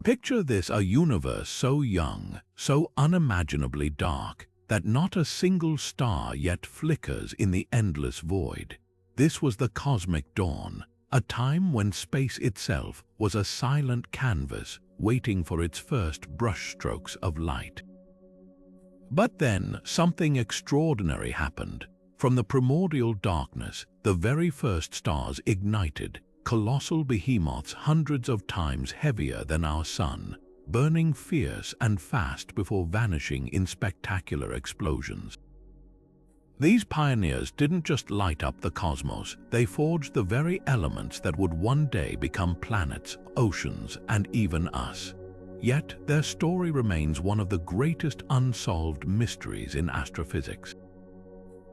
Picture this: a universe so young, so unimaginably dark, that not a single star yet flickers in the endless void. This was the cosmic dawn, a time when space itself was a silent canvas waiting for its first brushstrokes of light. But then something extraordinary happened. From the primordial darkness, the very first stars ignited, colossal behemoths hundreds of times heavier than our Sun, burning fierce and fast before vanishing in spectacular explosions. These pioneers didn't just light up the cosmos, they forged the very elements that would one day become planets, oceans, and even us. Yet their story remains one of the greatest unsolved mysteries in astrophysics.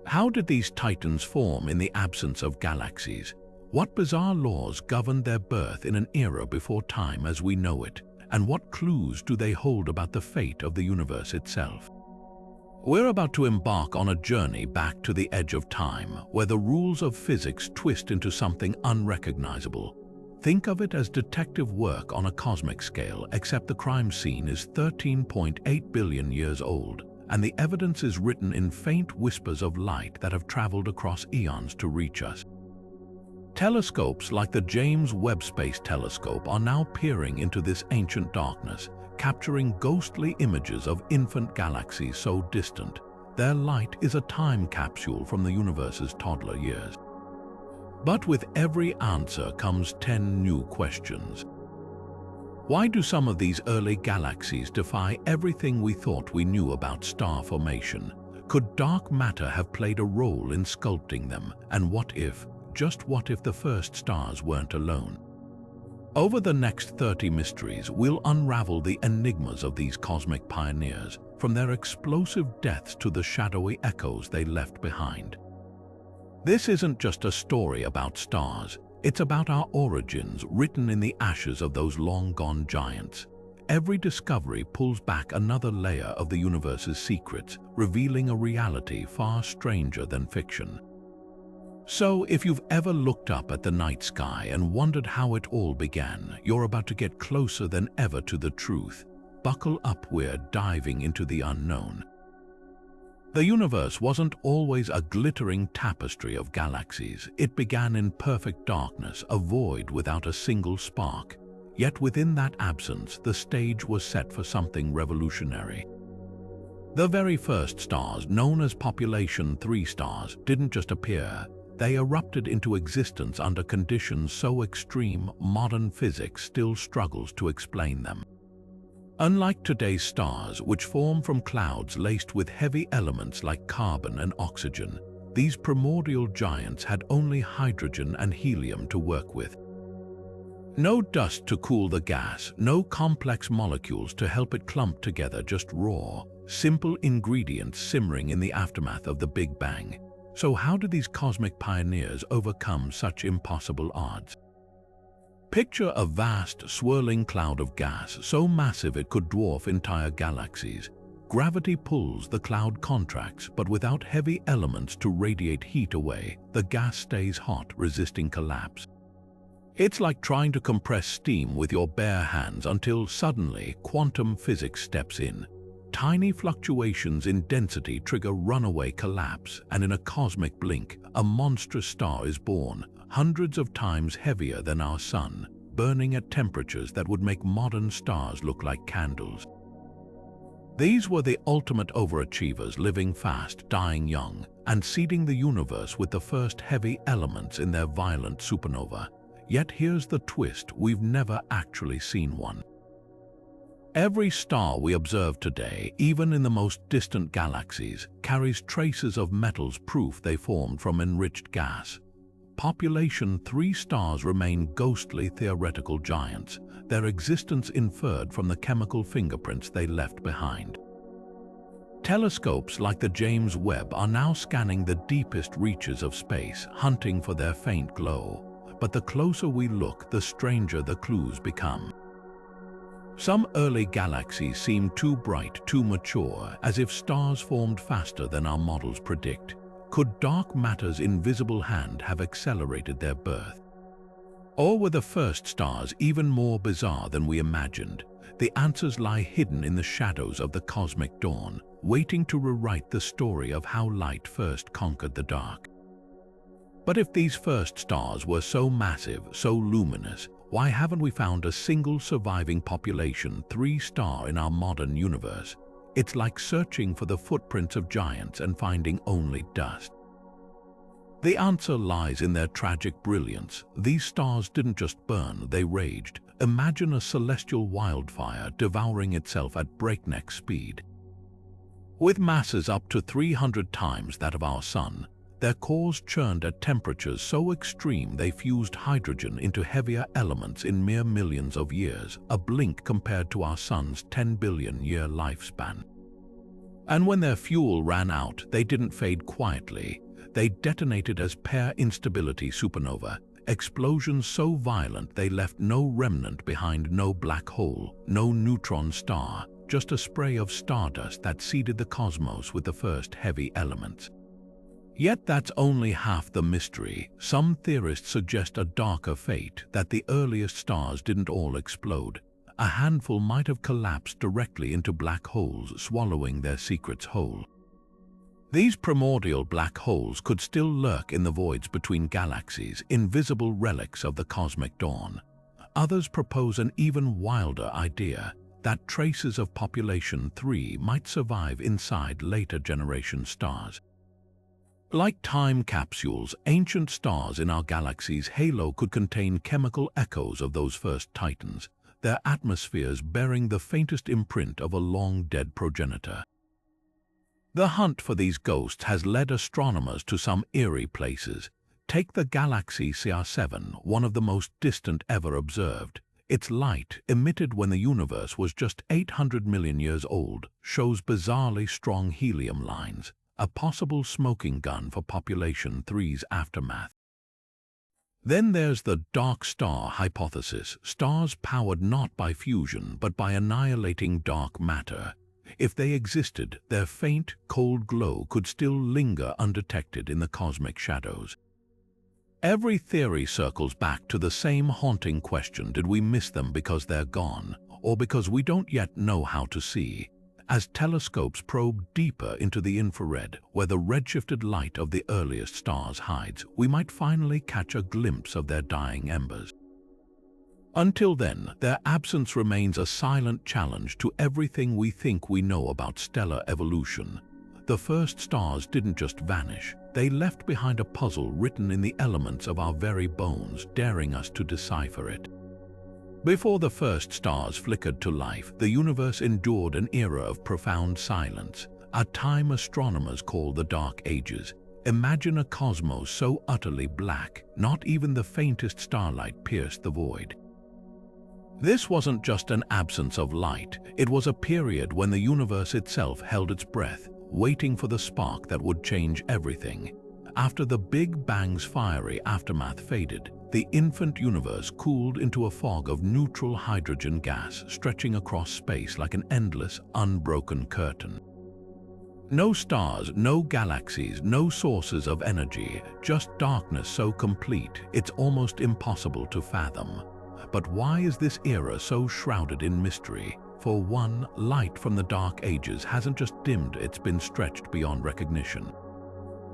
How did these titans form in the absence of galaxies? What bizarre laws governed their birth in an era before time as we know it? And what clues do they hold about the fate of the universe itself? We're about to embark on a journey back to the edge of time, where the rules of physics twist into something unrecognizable. Think of it as detective work on a cosmic scale, except the crime scene is 13.8 billion years old, and the evidence is written in faint whispers of light that have traveled across eons to reach us. Telescopes like the James Webb Space Telescope are now peering into this ancient darkness, capturing ghostly images of infant galaxies so distant. Their light is a time capsule from the universe's toddler years. But with every answer comes 10 new questions. Why do some of these early galaxies defy everything we thought we knew about star formation? Could dark matter have played a role in sculpting them? And what if, just what if, the first stars weren't alone? Over the next 30 mysteries, we'll unravel the enigmas of these cosmic pioneers, from their explosive deaths to the shadowy echoes they left behind. This isn't just a story about stars, it's about our origins written in the ashes of those long-gone giants. Every discovery pulls back another layer of the universe's secrets, revealing a reality far stranger than fiction. So, if you've ever looked up at the night sky and wondered how it all began, you're about to get closer than ever to the truth. Buckle up, we're diving into the unknown. The universe wasn't always a glittering tapestry of galaxies. It began in perfect darkness, a void without a single spark. Yet within that absence, the stage was set for something revolutionary. The very first stars, known as population 3 stars, didn't just appear. They erupted into existence under conditions so extreme, modern physics still struggles to explain them. Unlike today's stars, which form from clouds laced with heavy elements like carbon and oxygen, these primordial giants had only hydrogen and helium to work with. No dust to cool the gas, no complex molecules to help it clump together, just raw, simple ingredients simmering in the aftermath of the Big Bang. So how did these cosmic pioneers overcome such impossible odds? Picture a vast, swirling cloud of gas, so massive it could dwarf entire galaxies. Gravity pulls, the cloud contracts, but without heavy elements to radiate heat away, the gas stays hot, resisting collapse. It's like trying to compress steam with your bare hands until suddenly quantum physics steps in. Tiny fluctuations in density trigger runaway collapse, and in a cosmic blink, a monstrous star is born, hundreds of times heavier than our Sun, burning at temperatures that would make modern stars look like candles. These were the ultimate overachievers, living fast, dying young, and seeding the universe with the first heavy elements in their violent supernova. Yet here's the twist: we've never actually seen one. Every star we observe today, even in the most distant galaxies, carries traces of metals, proof they formed from enriched gas. Population 3 stars remain ghostly theoretical giants, their existence inferred from the chemical fingerprints they left behind. Telescopes like the James Webb are now scanning the deepest reaches of space, hunting for their faint glow. But the closer we look, the stranger the clues become. Some early galaxies seem too bright, too mature, as if stars formed faster than our models predict. Could dark matter's invisible hand have accelerated their birth? Or were the first stars even more bizarre than we imagined? The answers lie hidden in the shadows of the cosmic dawn, waiting to rewrite the story of how light first conquered the dark. But if these first stars were so massive, so luminous, why haven't we found a single surviving population 3-star in our modern universe? It's like searching for the footprints of giants and finding only dust. The answer lies in their tragic brilliance. These stars didn't just burn, they raged. Imagine a celestial wildfire devouring itself at breakneck speed. With masses up to 300 times that of our Sun, their cores churned at temperatures so extreme they fused hydrogen into heavier elements in mere millions of years, a blink compared to our Sun's 10 billion-year lifespan. And when their fuel ran out, they didn't fade quietly. They detonated as pair instability supernova, explosions so violent they left no remnant behind, no black hole, no neutron star, just a spray of stardust that seeded the cosmos with the first heavy elements. Yet that's only half the mystery. Some theorists suggest a darker fate, that the earliest stars didn't all explode. A handful might have collapsed directly into black holes, swallowing their secrets whole. These primordial black holes could still lurk in the voids between galaxies, invisible relics of the cosmic dawn. Others propose an even wilder idea, that traces of population 3 might survive inside later generation stars. Like time capsules, ancient stars in our galaxy's halo could contain chemical echoes of those first titans, their atmospheres bearing the faintest imprint of a long-dead progenitor. The hunt for these ghosts has led astronomers to some eerie places. Take the galaxy CR7, one of the most distant ever observed. Its light, emitted when the universe was just 800 million years old, shows bizarrely strong helium lines, a possible smoking gun for population 3's aftermath. Then there's the dark star hypothesis, stars powered not by fusion but by annihilating dark matter. If they existed, their faint, cold glow could still linger undetected in the cosmic shadows. Every theory circles back to the same haunting question: did we miss them because they're gone, or because we don't yet know how to see? As telescopes probe deeper into the infrared, where the redshifted light of the earliest stars hides, we might finally catch a glimpse of their dying embers. Until then, their absence remains a silent challenge to everything we think we know about stellar evolution. The first stars didn't just vanish, they left behind a puzzle written in the elements of our very bones, daring us to decipher it. Before the first stars flickered to life, the universe endured an era of profound silence, a time astronomers call the Dark Ages. Imagine a cosmos so utterly black, not even the faintest starlight pierced the void. This wasn't just an absence of light, it was a period when the universe itself held its breath, waiting for the spark that would change everything. After the Big Bang's fiery aftermath faded, the infant universe cooled into a fog of neutral hydrogen gas stretching across space like an endless, unbroken curtain. No stars, no galaxies, no sources of energy, just darkness so complete it's almost impossible to fathom. But why is this era so shrouded in mystery? For one, light from the Dark Ages hasn't just dimmed, it's been stretched beyond recognition.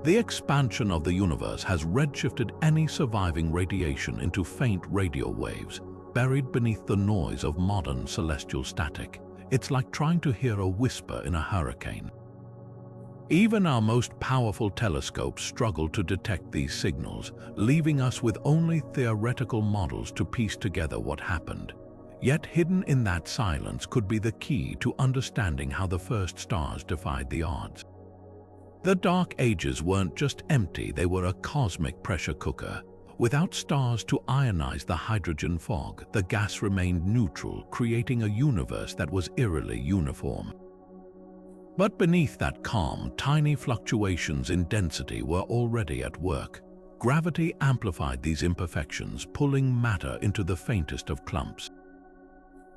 The expansion of the universe has redshifted any surviving radiation into faint radio waves, buried beneath the noise of modern celestial static. It's like trying to hear a whisper in a hurricane. Even our most powerful telescopes struggle to detect these signals, leaving us with only theoretical models to piece together what happened. Yet hidden in that silence could be the key to understanding how the first stars defied the odds. The Dark Ages weren't just empty, they were a cosmic pressure cooker. Without stars to ionize the hydrogen fog, the gas remained neutral, creating a universe that was eerily uniform. But beneath that calm, tiny fluctuations in density were already at work. Gravity amplified these imperfections, pulling matter into the faintest of clumps.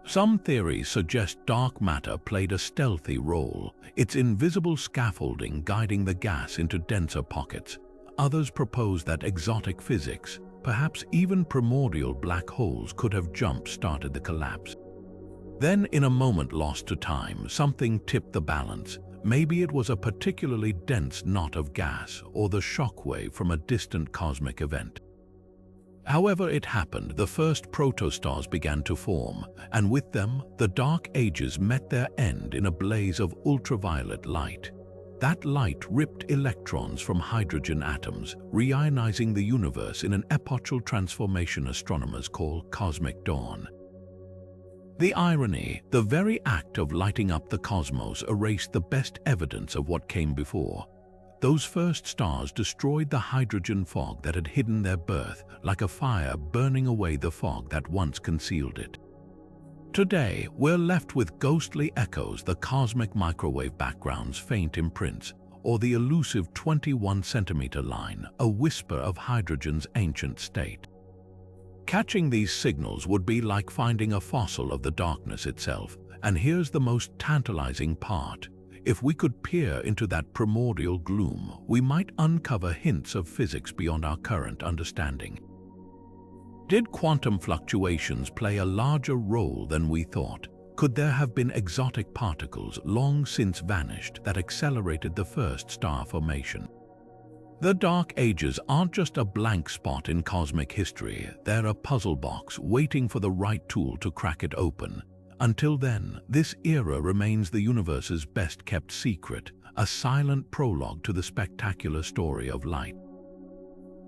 Some theories suggest dark matter played a stealthy role, its invisible scaffolding guiding the gas into denser pockets. Others propose that exotic physics, Perhaps even primordial black holes could have jump-started the collapse. Then, in a moment lost to time, something tipped the balance. Maybe it was a particularly dense knot of gas or the shockwave from a distant cosmic event. However it happened, the first protostars began to form, and with them, the Dark Ages met their end in a blaze of ultraviolet light. That light ripped electrons from hydrogen atoms, reionizing the universe in an epochal transformation astronomers call cosmic dawn. The irony, the very act of lighting up the cosmos erased the best evidence of what came before. Those first stars destroyed the hydrogen fog that had hidden their birth, like a fire burning away the fog that once concealed it. Today, we're left with ghostly echoes, the cosmic microwave background's faint imprints, or the elusive 21-centimeter line, a whisper of hydrogen's ancient state. Catching these signals would be like finding a fossil of the darkness itself, and here's the most tantalizing part. If we could peer into that primordial gloom, we might uncover hints of physics beyond our current understanding. Did quantum fluctuations play a larger role than we thought? Could there have been exotic particles long since vanished that accelerated the first star formation? The Dark Ages aren't just a blank spot in cosmic history, they're a puzzle box waiting for the right tool to crack it open. Until then, this era remains the universe's best-kept secret, a silent prologue to the spectacular story of light.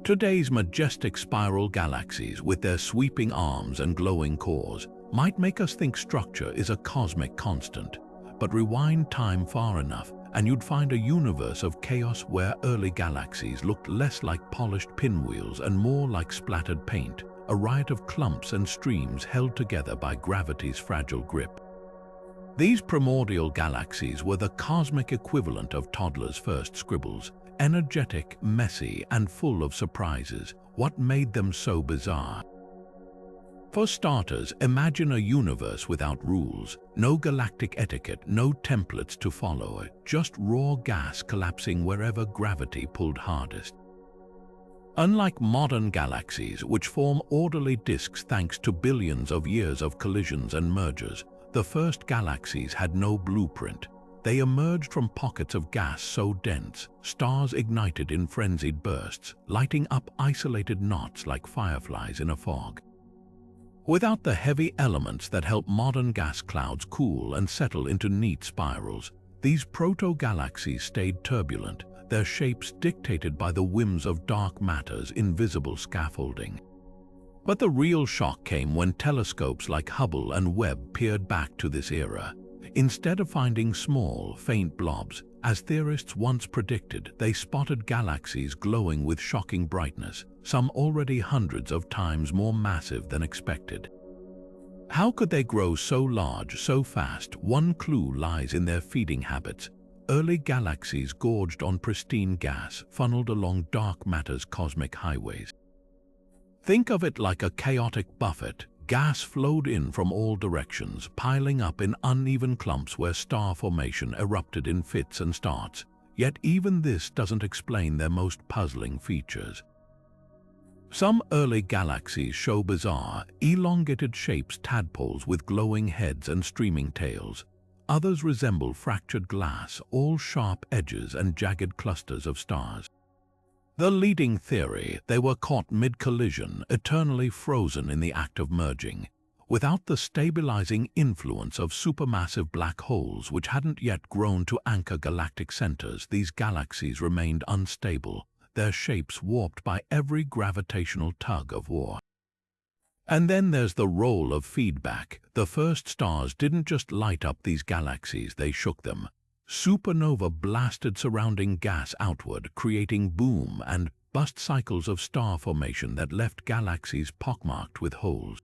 Today's majestic spiral galaxies, with their sweeping arms and glowing cores, might make us think structure is a cosmic constant. But rewind time far enough, and you'd find a universe of chaos where early galaxies looked less like polished pinwheels and more like splattered paint, a riot of clumps and streams held together by gravity's fragile grip. These primordial galaxies were the cosmic equivalent of toddlers' first scribbles, energetic, messy, and full of surprises. What made them so bizarre? For starters, imagine a universe without rules, no galactic etiquette, no templates to follow, just raw gas collapsing wherever gravity pulled hardest. Unlike modern galaxies, which form orderly disks thanks to billions of years of collisions and mergers, the first galaxies had no blueprint. They emerged from pockets of gas so dense, stars ignited in frenzied bursts, lighting up isolated knots like fireflies in a fog. Without the heavy elements that help modern gas clouds cool and settle into neat spirals, these proto-galaxies stayed turbulent, their shapes dictated by the whims of dark matter's invisible scaffolding. But the real shock came when telescopes like Hubble and Webb peered back to this era. Instead of finding small, faint blobs, as theorists once predicted, they spotted galaxies glowing with shocking brightness, some already hundreds of times more massive than expected. How could they grow so large, so fast? One clue lies in their feeding habits. Early galaxies gorged on pristine gas, funneled along dark matter's cosmic highways. Think of it like a chaotic buffet. Gas flowed in from all directions, piling up in uneven clumps where star formation erupted in fits and starts. Yet even this doesn't explain their most puzzling features. Some early galaxies show bizarre, elongated shapes, tadpoles with glowing heads and streaming tails. Others resemble fractured glass, all sharp edges and jagged clusters of stars. The leading theory, they were caught mid-collision, eternally frozen in the act of merging. Without the stabilizing influence of supermassive black holes which hadn't yet grown to anchor galactic centers, these galaxies remained unstable, their shapes warped by every gravitational tug of war. And then there's the role of feedback. The first stars didn't just light up these galaxies, they shook them. Supernova blasted surrounding gas outward, creating boom and bust cycles of star formation that left galaxies pockmarked with holes.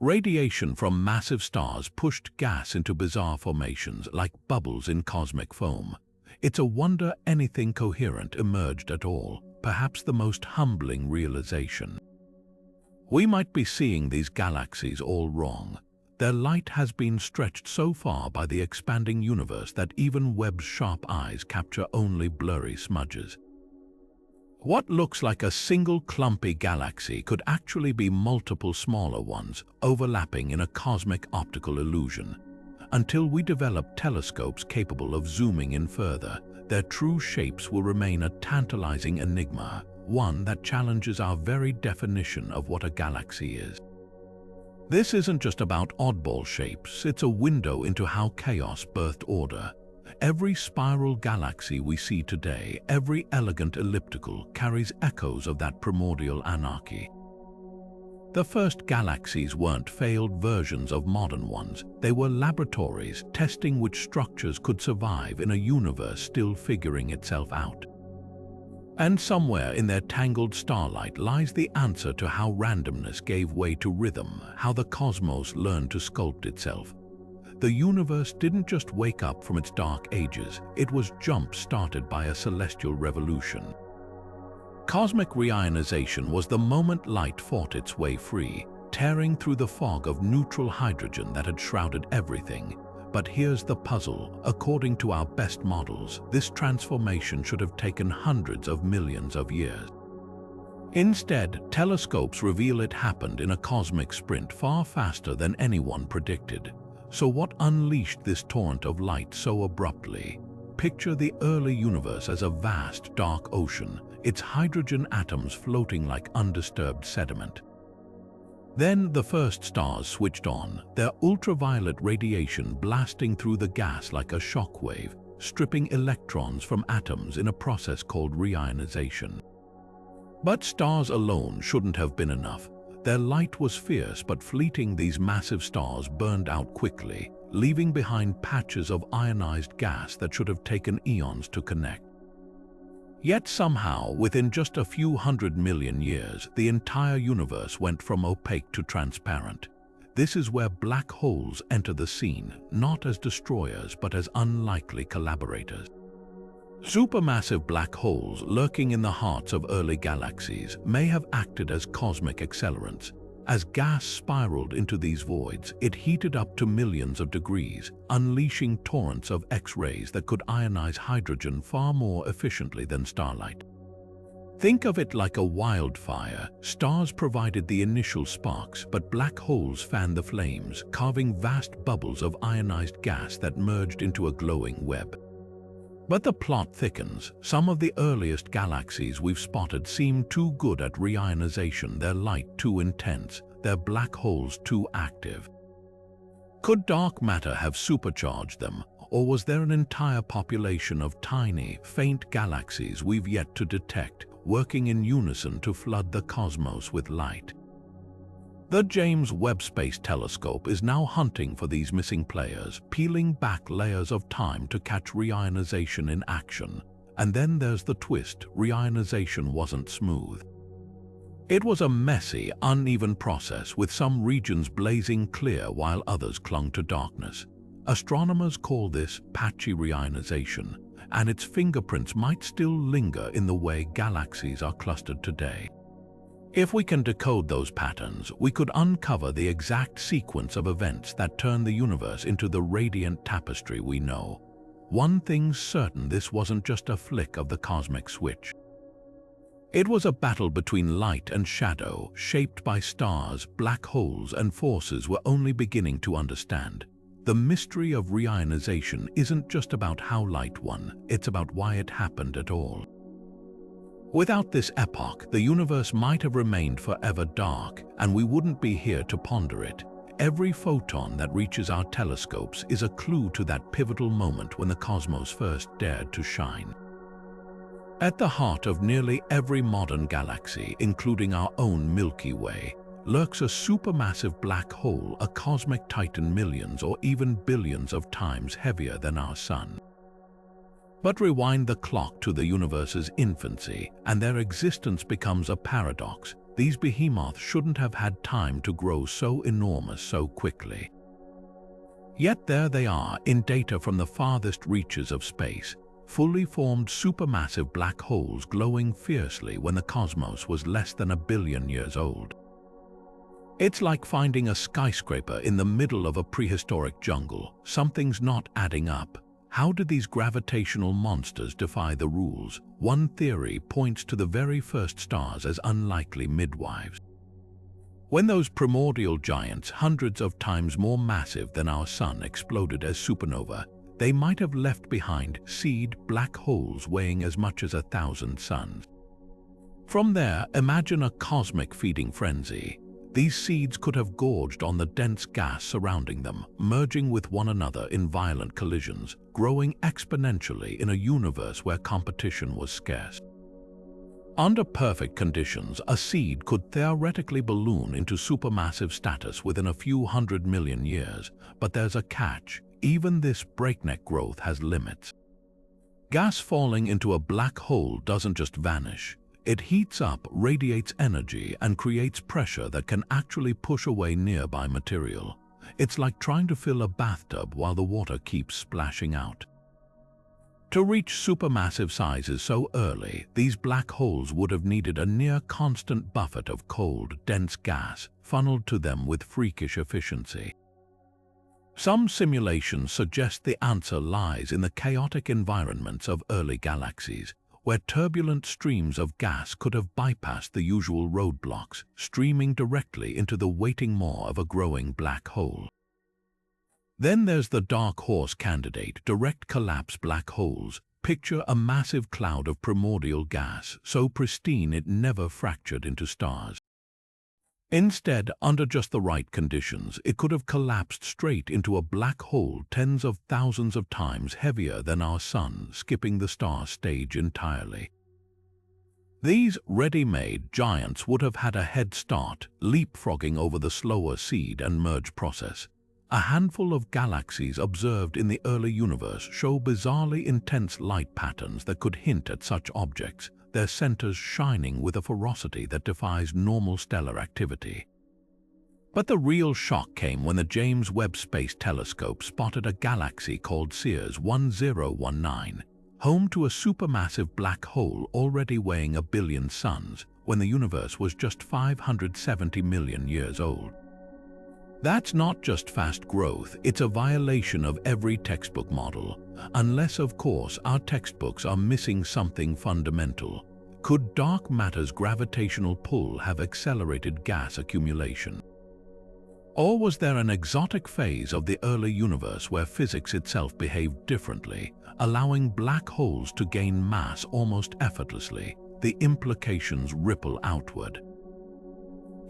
Radiation from massive stars pushed gas into bizarre formations like bubbles in cosmic foam. It's a wonder anything coherent emerged at all, perhaps the most humbling realization. We might be seeing these galaxies all wrong. Their light has been stretched so far by the expanding universe that even Webb's sharp eyes capture only blurry smudges. What looks like a single clumpy galaxy could actually be multiple smaller ones overlapping in a cosmic optical illusion. Until we develop telescopes capable of zooming in further, their true shapes will remain a tantalizing enigma, one that challenges our very definition of what a galaxy is. This isn't just about oddball shapes, it's a window into how chaos birthed order. Every spiral galaxy we see today, every elegant elliptical, carries echoes of that primordial anarchy. The first galaxies weren't failed versions of modern ones. They were laboratories testing which structures could survive in a universe still figuring itself out. And somewhere in their tangled starlight lies the answer to how randomness gave way to rhythm, how the cosmos learned to sculpt itself. The universe didn't just wake up from its dark ages, it was jump-started by a celestial revolution. Cosmic reionization was the moment light fought its way free, tearing through the fog of neutral hydrogen that had shrouded everything. But here's the puzzle. According to our best models, this transformation should have taken hundreds of millions of years. Instead, telescopes reveal it happened in a cosmic sprint far faster than anyone predicted. So what unleashed this torrent of light so abruptly? Picture the early universe as a vast, dark ocean, its hydrogen atoms floating like undisturbed sediment. Then the first stars switched on, their ultraviolet radiation blasting through the gas like a shockwave, stripping electrons from atoms in a process called reionization. But stars alone shouldn't have been enough. Their light was fierce but fleeting. These massive stars burned out quickly, leaving behind patches of ionized gas that should have taken eons to connect. Yet somehow, within just a few 100 million years, the entire universe went from opaque to transparent. This is where black holes enter the scene, not as destroyers but as unlikely collaborators. Supermassive black holes lurking in the hearts of early galaxies may have acted as cosmic accelerants. As gas spiraled into these voids, it heated up to millions of degrees, unleashing torrents of X-rays that could ionize hydrogen far more efficiently than starlight. Think of it like a wildfire. Stars provided the initial sparks, but black holes fanned the flames, carving vast bubbles of ionized gas that merged into a glowing web. But the plot thickens. Some of the earliest galaxies we've spotted seem too good at reionization, their light too intense, their black holes too active. Could dark matter have supercharged them, or was there an entire population of tiny, faint galaxies we've yet to detect, working in unison to flood the cosmos with light? The James Webb Space Telescope is now hunting for these missing players, peeling back layers of time to catch reionization in action. And then there's the twist: reionization wasn't smooth. It was a messy, uneven process, with some regions blazing clear while others clung to darkness. Astronomers call this patchy reionization, and its fingerprints might still linger in the way galaxies are clustered today. If we can decode those patterns, we could uncover the exact sequence of events that turn the universe into the radiant tapestry we know. One thing's certain: this wasn't just a flick of the cosmic switch. It was a battle between light and shadow, shaped by stars, black holes, and forces we're only beginning to understand. The mystery of reionization isn't just about how light won, it's about why it happened at all. Without this epoch, the universe might have remained forever dark, and we wouldn't be here to ponder it. Every photon that reaches our telescopes is a clue to that pivotal moment when the cosmos first dared to shine. At the heart of nearly every modern galaxy, including our own Milky Way, lurks a supermassive black hole, a cosmic titan millions or even billions of times heavier than our Sun. But rewind the clock to the universe's infancy, and their existence becomes a paradox. These behemoths shouldn't have had time to grow so enormous so quickly. Yet there they are, in data from the farthest reaches of space, fully formed supermassive black holes glowing fiercely when the cosmos was less than 1 billion years old. It's like finding a skyscraper in the middle of a prehistoric jungle. Something's not adding up. How did these gravitational monsters defy the rules? One theory points to the very first stars as unlikely midwives. When those primordial giants, hundreds of times more massive than our Sun, exploded as supernova, they might have left behind seed black holes weighing as much as 1,000 suns. From there, imagine a cosmic feeding frenzy. These seeds could have gorged on the dense gas surrounding them, merging with one another in violent collisions, growing exponentially in a universe where competition was scarce. Under perfect conditions, a seed could theoretically balloon into supermassive status within a few 100 million years, but there's a catch. Even this breakneck growth has limits. Gas falling into a black hole doesn't just vanish. It heats up, radiates energy, and creates pressure that can actually push away nearby material. It's like trying to fill a bathtub while the water keeps splashing out. To reach supermassive sizes so early, these black holes would have needed a near-constant buffet of cold, dense gas funneled to them with freakish efficiency. Some simulations suggest the answer lies in the chaotic environments of early galaxies, where turbulent streams of gas could have bypassed the usual roadblocks, streaming directly into the waiting maw of a growing black hole. Then there's the dark horse candidate, direct collapse black holes. Picture a massive cloud of primordial gas, so pristine it never fractured into stars. Instead, under just the right conditions, it could have collapsed straight into a black hole tens of thousands of times heavier than our Sun, skipping the star stage entirely. These ready-made giants would have had a head start, leapfrogging over the slower seed and merge process. A handful of galaxies observed in the early universe show bizarrely intense light patterns that could hint at such objects, their centers shining with a ferocity that defies normal stellar activity. But the real shock came when the James Webb Space Telescope spotted a galaxy called Sears 1019, home to a supermassive black hole already weighing 1 billion suns when the universe was just 570 million years old. That's not just fast growth, it's a violation of every textbook model. Unless, of course, our textbooks are missing something fundamental. Could dark matter's gravitational pull have accelerated gas accumulation? Or was there an exotic phase of the early universe where physics itself behaved differently, allowing black holes to gain mass almost effortlessly? The implications ripple outward.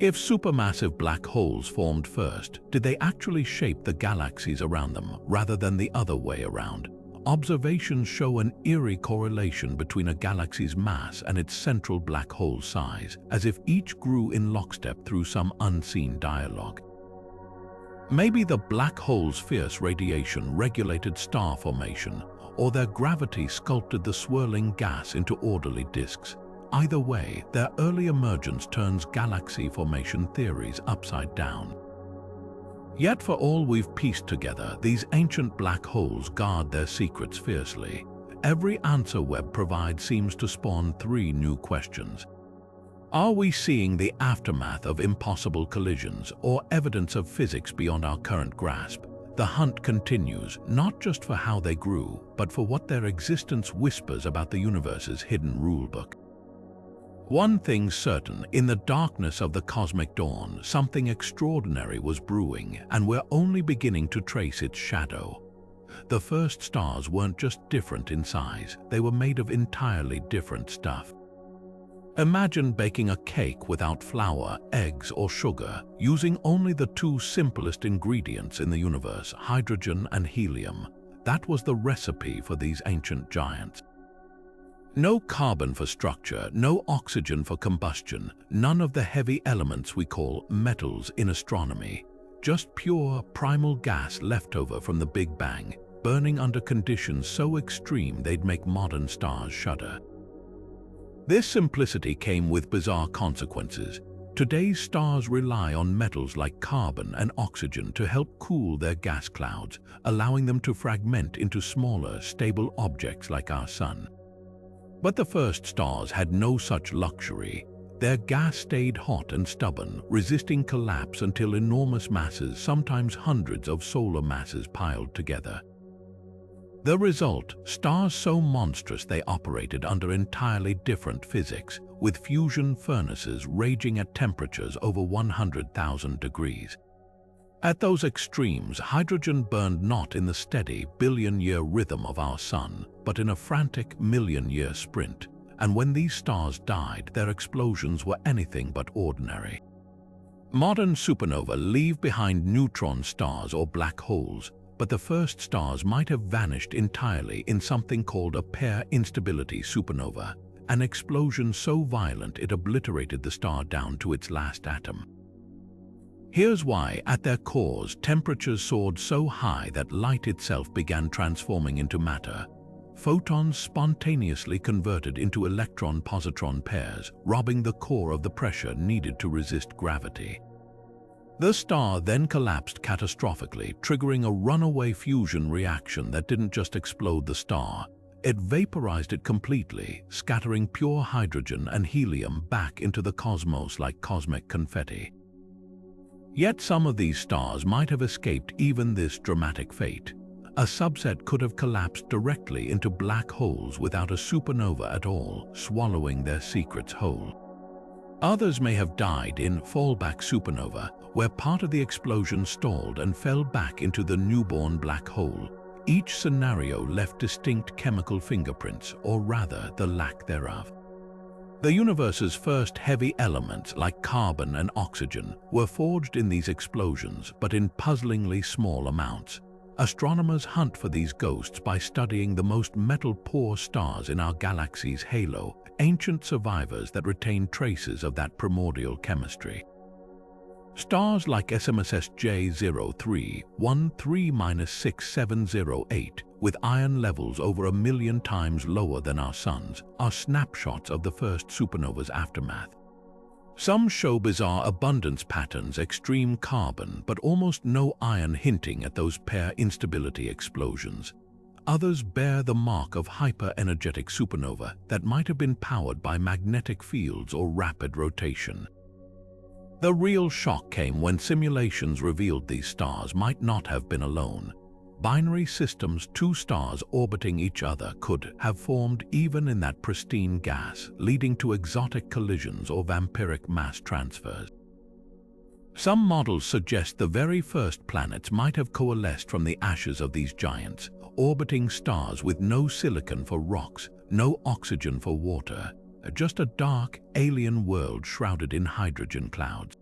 If supermassive black holes formed first, did they actually shape the galaxies around them rather than the other way around? Observations show an eerie correlation between a galaxy's mass and its central black hole size, as if each grew in lockstep through some unseen dialogue. Maybe the black hole's fierce radiation regulated star formation, or their gravity sculpted the swirling gas into orderly disks. Either way, their early emergence turns galaxy formation theories upside down. Yet for all we've pieced together, these ancient black holes guard their secrets fiercely. Every answer Webb provides seems to spawn 3 new questions. Are we seeing the aftermath of impossible collisions or evidence of physics beyond our current grasp? The hunt continues, not just for how they grew, but for what their existence whispers about the universe's hidden rulebook. One thing's certain, in the darkness of the cosmic dawn, something extraordinary was brewing, and we're only beginning to trace its shadow. The first stars weren't just different in size, they were made of entirely different stuff. Imagine baking a cake without flour, eggs, or sugar, using only the 2 simplest ingredients in the universe, hydrogen and helium. That was the recipe for these ancient giants. No carbon for structure, no oxygen for combustion, none of the heavy elements we call metals in astronomy. Just pure, primal gas left over from the Big Bang, burning under conditions so extreme they'd make modern stars shudder. This simplicity came with bizarre consequences. Today's stars rely on metals like carbon and oxygen to help cool their gas clouds, allowing them to fragment into smaller, stable objects like our Sun. But the first stars had no such luxury. Their gas stayed hot and stubborn, resisting collapse until enormous masses, sometimes hundreds of solar masses, piled together. The result, stars so monstrous they operated under entirely different physics, with fusion furnaces raging at temperatures over 100,000 degrees. At those extremes, hydrogen burned not in the steady billion-year rhythm of our Sun, but in a frantic million-year sprint, and when these stars died, their explosions were anything but ordinary. Modern supernovae leave behind neutron stars or black holes, but the first stars might have vanished entirely in something called a pair instability supernova, an explosion so violent it obliterated the star down to its last atom. Here's why: at their cores, temperatures soared so high that light itself began transforming into matter. Photons spontaneously converted into electron-positron pairs, robbing the core of the pressure needed to resist gravity. The star then collapsed catastrophically, triggering a runaway fusion reaction that didn't just explode the star, it vaporized it completely, scattering pure hydrogen and helium back into the cosmos like cosmic confetti. Yet some of these stars might have escaped even this dramatic fate. A subset could have collapsed directly into black holes without a supernova at all, swallowing their secrets whole. Others may have died in fallback supernova, where part of the explosion stalled and fell back into the newborn black hole. Each scenario left distinct chemical fingerprints, or rather, the lack thereof. The universe's first heavy elements, like carbon and oxygen, were forged in these explosions, but in puzzlingly small amounts. Astronomers hunt for these ghosts by studying the most metal-poor stars in our galaxy's halo, ancient survivors that retain traces of that primordial chemistry. Stars like SMSS J0313-6708, with iron levels over 1 million times lower than our Sun's, are snapshots of the first supernova's aftermath. Some show bizarre abundance patterns, extreme carbon, but almost no iron, hinting at those pair instability explosions. Others bear the mark of hyper-energetic supernova that might have been powered by magnetic fields or rapid rotation. The real shock came when simulations revealed these stars might not have been alone. Binary systems, two stars orbiting each other, could have formed even in that pristine gas, leading to exotic collisions or vampiric mass transfers. Some models suggest the very first planets might have coalesced from the ashes of these giants, orbiting stars with no silicon for rocks, no oxygen for water, just a dark, alien world shrouded in hydrogen clouds.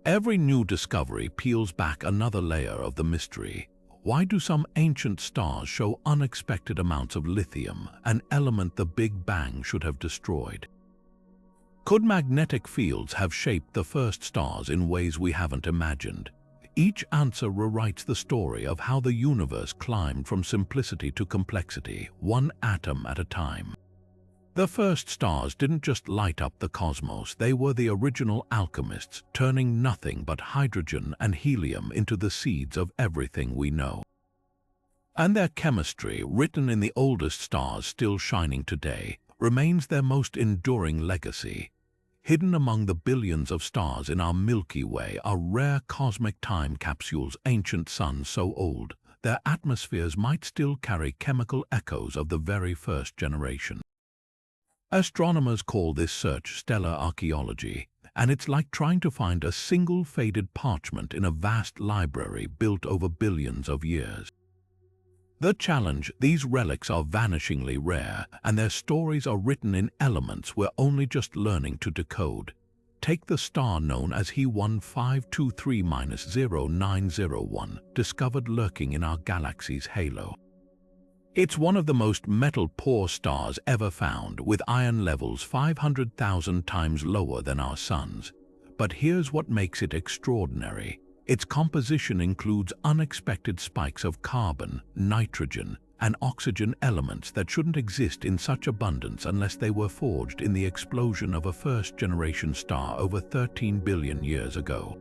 Every new discovery peels back another layer of the mystery. Why do some ancient stars show unexpected amounts of lithium, an element the Big Bang should have destroyed? Could magnetic fields have shaped the first stars in ways we haven't imagined? Each answer rewrites the story of how the universe climbed from simplicity to complexity, one atom at a time. The first stars didn't just light up the cosmos, they were the original alchemists, turning nothing but hydrogen and helium into the seeds of everything we know. And their chemistry, written in the oldest stars still shining today, remains their most enduring legacy. Hidden among the billions of stars in our Milky Way are rare cosmic time capsules, ancient suns so old, their atmospheres might still carry chemical echoes of the very first generation. Astronomers call this search stellar archaeology, and it's like trying to find a single faded parchment in a vast library built over billions of years. The challenge: these relics are vanishingly rare, and their stories are written in elements we're only just learning to decode. Take the star known as He-1523-0901, discovered lurking in our galaxy's halo. It's one of the most metal-poor stars ever found, with iron levels 500,000 times lower than our Sun's. But here's what makes it extraordinary. Its composition includes unexpected spikes of carbon, nitrogen, and oxygen elements that shouldn't exist in such abundance unless they were forged in the explosion of a first-generation star over 13 billion years ago.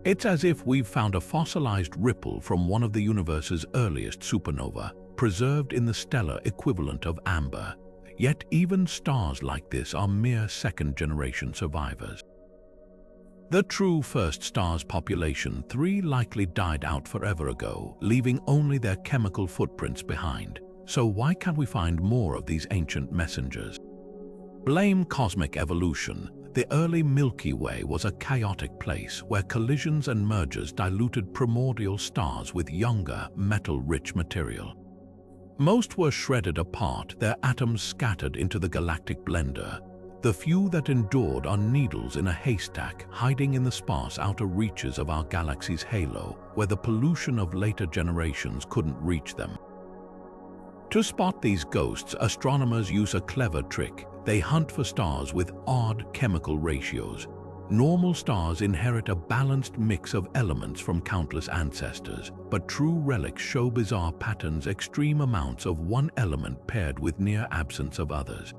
It's as if we've found a fossilized ripple from one of the universe's earliest supernova, preserved in the stellar equivalent of amber. Yet even stars like this are mere second-generation survivors. The true first star's population, 3 likely died out forever ago, leaving only their chemical footprints behind. So why can't we find more of these ancient messengers? Blame cosmic evolution. The early Milky Way was a chaotic place where collisions and mergers diluted primordial stars with younger, metal-rich material. Most were shredded apart, their atoms scattered into the galactic blender. The few that endured are needles in a haystack, hiding in the sparse outer reaches of our galaxy's halo, where the pollution of later generations couldn't reach them. To spot these ghosts, astronomers use a clever trick. They hunt for stars with odd chemical ratios. Normal stars inherit a balanced mix of elements from countless ancestors, but true relics show bizarre patterns, extreme amounts of one element paired with near absence of others.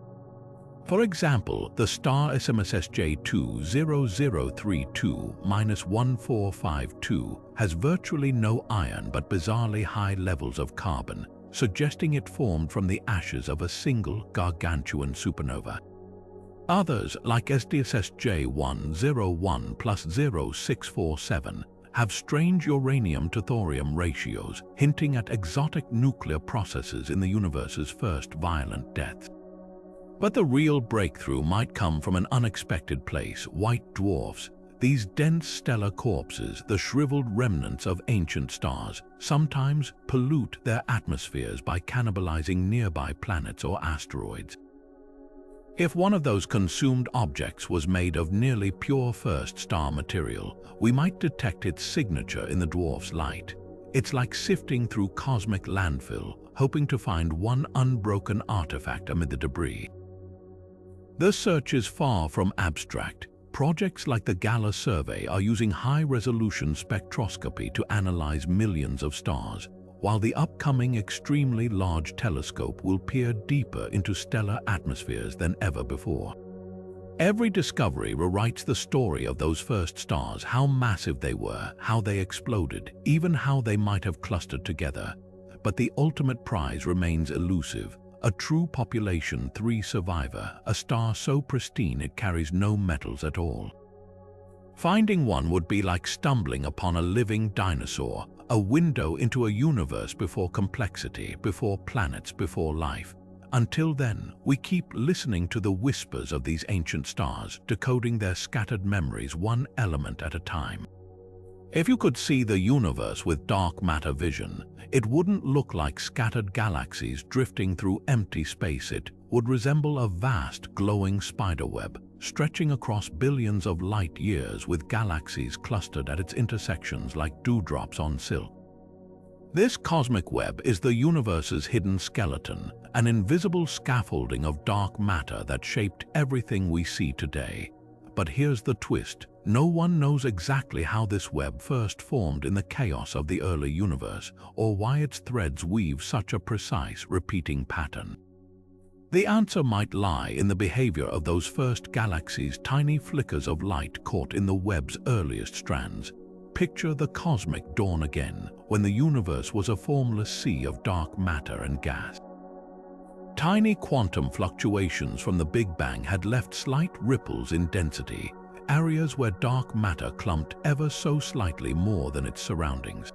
For example, the star SMSSJ 20032-1452 has virtually no iron but bizarrely high levels of carbon, suggesting it formed from the ashes of a single gargantuan supernova. Others, like SDSSJ 101+0647, have strange uranium to thorium ratios, hinting at exotic nuclear processes in the universe's first violent deaths. But the real breakthrough might come from an unexpected place: white dwarfs. These dense stellar corpses, the shriveled remnants of ancient stars, sometimes pollute their atmospheres by cannibalizing nearby planets or asteroids. If one of those consumed objects was made of nearly pure first star material, we might detect its signature in the dwarf's light. It's like sifting through cosmic landfill, hoping to find one unbroken artifact amid the debris. The search is far from abstract. Projects like the Gala survey are using high-resolution spectroscopy to analyze millions of stars, while the upcoming extremely large telescope will peer deeper into stellar atmospheres than ever before. Every discovery rewrites the story of those first stars: how massive they were, how they exploded, even how they might have clustered together. But the ultimate prize remains elusive: a true population 3 survivor, a star so pristine it carries no metals at all. Finding one would be like stumbling upon a living dinosaur, a window into a universe before complexity, before planets, before life. Until then, we keep listening to the whispers of these ancient stars, decoding their scattered memories one element at a time. If you could see the universe with dark matter vision, it wouldn't look like scattered galaxies drifting through empty space. It would resemble a vast, glowing spiderweb, stretching across billions of light years, with galaxies clustered at its intersections like dewdrops on silk. This cosmic web is the universe's hidden skeleton, an invisible scaffolding of dark matter that shaped everything we see today. But here's the twist: no one knows exactly how this web first formed in the chaos of the early universe, or why its threads weave such a precise, repeating pattern. The answer might lie in the behavior of those first galaxies, tiny flickers of light caught in the web's earliest strands. Picture the cosmic dawn again, when the universe was a formless sea of dark matter and gas. Tiny quantum fluctuations from the Big Bang had left slight ripples in density, areas where dark matter clumped ever so slightly more than its surroundings.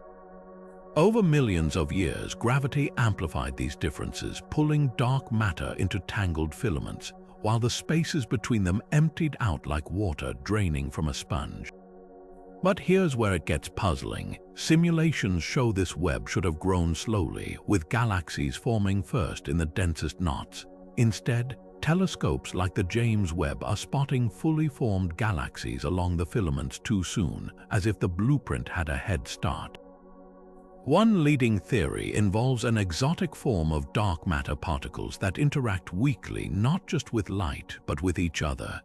Over millions of years, gravity amplified these differences, pulling dark matter into tangled filaments, while the spaces between them emptied out like water draining from a sponge. But here's where it gets puzzling. Simulations show this web should have grown slowly, with galaxies forming first in the densest knots. Instead, telescopes like the James Webb are spotting fully formed galaxies along the filaments too soon, as if the blueprint had a head start. One leading theory involves an exotic form of dark matter particles that interact weakly not just with light but with each other.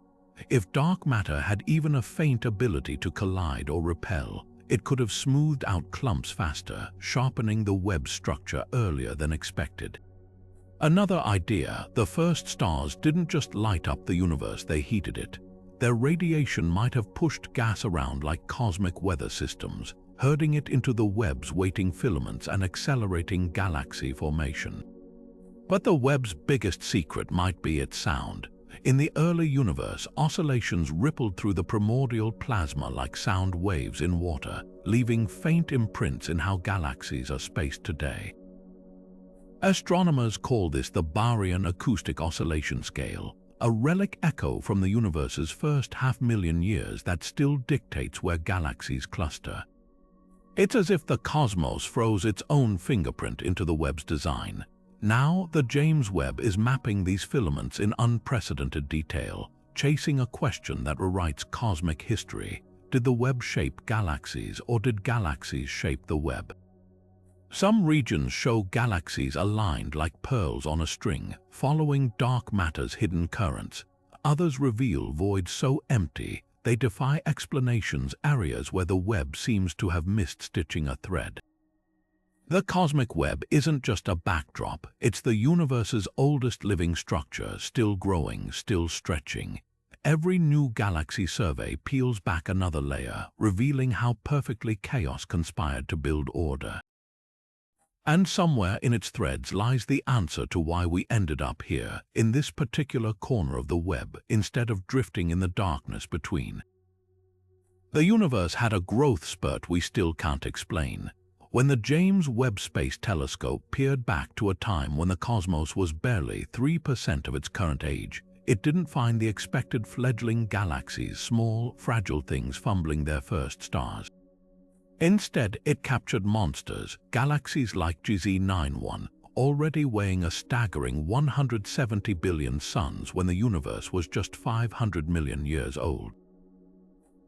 If dark matter had even a faint ability to collide or repel, it could have smoothed out clumps faster, sharpening the web's structure earlier than expected. Another idea: the first stars didn't just light up the universe, they heated it. Their radiation might have pushed gas around like cosmic weather systems, herding it into the web's waiting filaments and accelerating galaxy formation. But the web's biggest secret might be its sound. In the early universe, oscillations rippled through the primordial plasma like sound waves in water, leaving faint imprints in how galaxies are spaced today. Astronomers call this the Baryon acoustic oscillation scale, a relic echo from the universe's first 500,000 years that still dictates where galaxies cluster. It's as if the cosmos froze its own fingerprint into the Webb's design. Now, the James Webb is mapping these filaments in unprecedented detail, chasing a question that rewrites cosmic history. Did the Webb shape galaxies, or did galaxies shape the Webb? Some regions show galaxies aligned like pearls on a string, following dark matter's hidden currents. Others reveal voids so empty they defy explanations, areas where the Webb seems to have missed stitching a thread. The cosmic web isn't just a backdrop, it's the universe's oldest living structure, still growing, still stretching. Every new galaxy survey peels back another layer, revealing how perfectly chaos conspired to build order. And somewhere in its threads lies the answer to why we ended up here, in this particular corner of the web, instead of drifting in the darkness between. The universe had a growth spurt we still can't explain. When the James Webb Space Telescope peered back to a time when the cosmos was barely 3% of its current age, it didn't find the expected fledgling galaxies, small, fragile things fumbling their first stars. Instead, it captured monsters, galaxies like GZ91, already weighing a staggering 170 billion suns when the universe was just 500 million years old.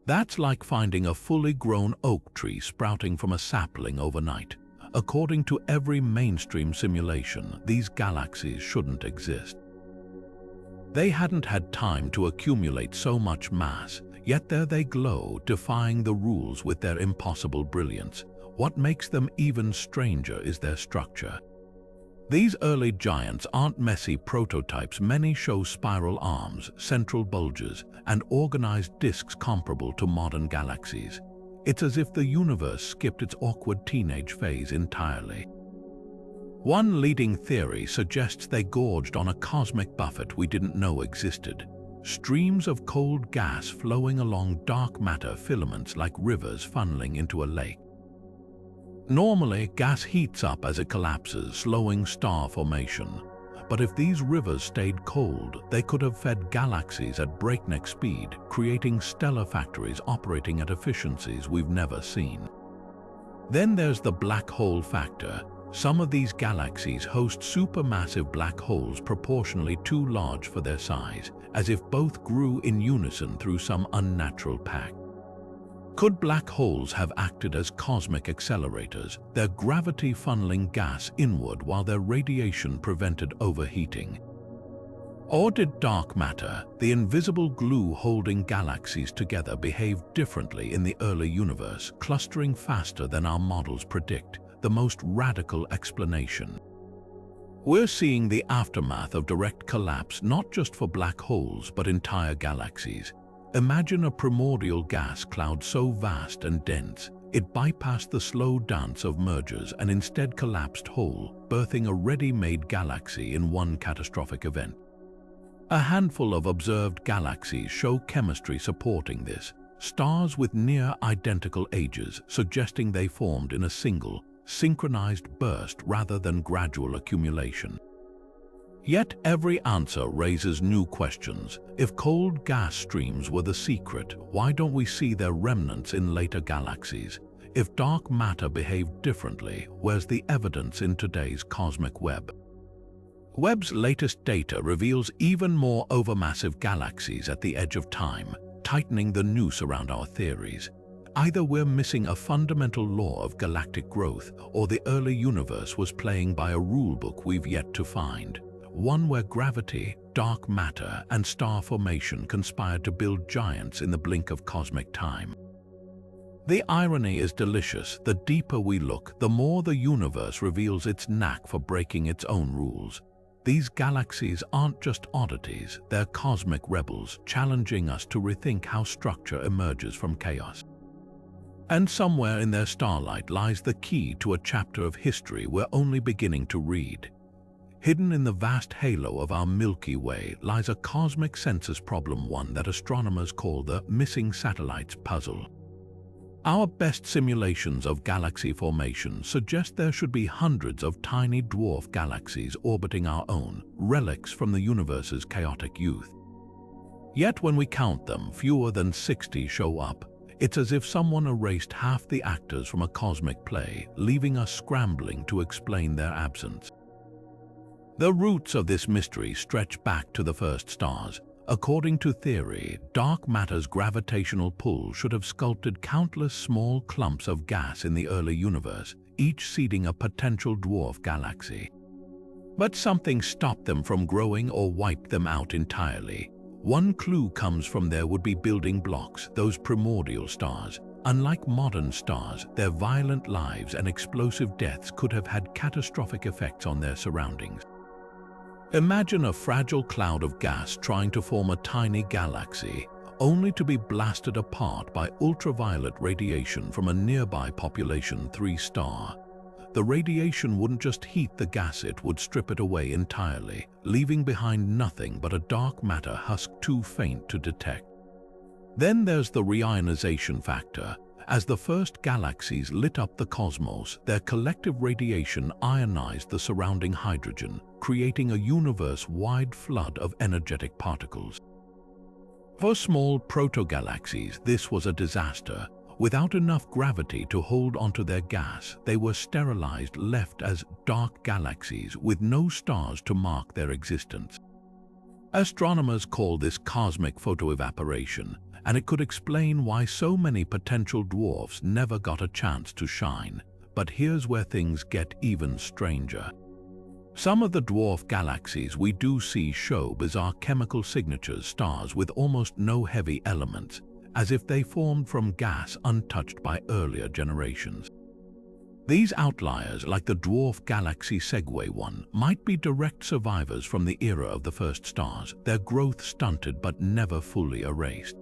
That's like finding a fully grown oak tree sprouting from a sapling overnight. According to every mainstream simulation, these galaxies shouldn't exist. They hadn't had time to accumulate so much mass, yet there they glow, defying the rules with their impossible brilliance. What makes them even stranger is their structure. These early giants aren't messy prototypes. Many show spiral arms, central bulges, and organized disks comparable to modern galaxies. It's as if the universe skipped its awkward teenage phase entirely. One leading theory suggests they gorged on a cosmic buffet we didn't know existed. Streams of cold gas flowing along dark matter filaments like rivers funneling into a lake. Normally, gas heats up as it collapses, slowing star formation. But if these rivers stayed cold, they could have fed galaxies at breakneck speed, creating stellar factories operating at efficiencies we've never seen. Then there's the black hole factor. Some of these galaxies host supermassive black holes proportionally too large for their size, as if both grew in unison through some unnatural pact. Could black holes have acted as cosmic accelerators, their gravity funneling gas inward while their radiation prevented overheating? Or did dark matter, the invisible glue holding galaxies together, behave differently in the early universe, clustering faster than our models predict? The most radical explanation. We're seeing the aftermath of direct collapse not just for black holes but entire galaxies. Imagine a primordial gas cloud so vast and dense, it bypassed the slow dance of mergers and instead collapsed whole, birthing a ready-made galaxy in one catastrophic event. A handful of observed galaxies show chemistry supporting this, stars with near-identical ages suggesting they formed in a single, synchronized burst rather than gradual accumulation. Yet every answer raises new questions. If cold gas streams were the secret, why don't we see their remnants in later galaxies? If dark matter behaved differently, where's the evidence in today's cosmic web? Webb's latest data reveals even more overmassive galaxies at the edge of time, tightening the noose around our theories. Either we're missing a fundamental law of galactic growth, or the early universe was playing by a rulebook we've yet to find. One where gravity, dark matter, and star formation conspired to build giants in the blink of cosmic time. The irony is delicious. The deeper we look, the more the universe reveals its knack for breaking its own rules. These galaxies aren't just oddities, they're cosmic rebels, challenging us to rethink how structure emerges from chaos. And somewhere in their starlight lies the key to a chapter of history we're only beginning to read. Hidden in the vast halo of our Milky Way lies a cosmic census problem, one that astronomers call the missing satellites puzzle. Our best simulations of galaxy formation suggest there should be hundreds of tiny dwarf galaxies orbiting our own, relics from the universe's chaotic youth. Yet when we count them, fewer than 60 show up. It's as if someone erased half the actors from a cosmic play, leaving us scrambling to explain their absence. The roots of this mystery stretch back to the first stars. According to theory, dark matter's gravitational pull should have sculpted countless small clumps of gas in the early universe, each seeding a potential dwarf galaxy. But something stopped them from growing or wiped them out entirely. One clue comes from their would-be building blocks, those primordial stars. Unlike modern stars, their violent lives and explosive deaths could have had catastrophic effects on their surroundings. Imagine a fragile cloud of gas trying to form a tiny galaxy, only to be blasted apart by ultraviolet radiation from a nearby population 3 star. The radiation wouldn't just heat the gas, it would strip it away entirely, leaving behind nothing but a dark matter husk too faint to detect. Then there's the reionization factor. As the first galaxies lit up the cosmos, their collective radiation ionized the surrounding hydrogen, creating a universe-wide flood of energetic particles. For small proto-galaxies, this was a disaster. Without enough gravity to hold onto their gas, they were sterilized, left as dark galaxies with no stars to mark their existence. Astronomers call this cosmic photoevaporation, and it could explain why so many potential dwarfs never got a chance to shine. But here's where things get even stranger. Some of the dwarf galaxies we do see show bizarre chemical signatures, stars with almost no heavy elements, as if they formed from gas untouched by earlier generations. These outliers, like the dwarf galaxy Segway 1, might be direct survivors from the era of the first stars, their growth stunted but never fully erased.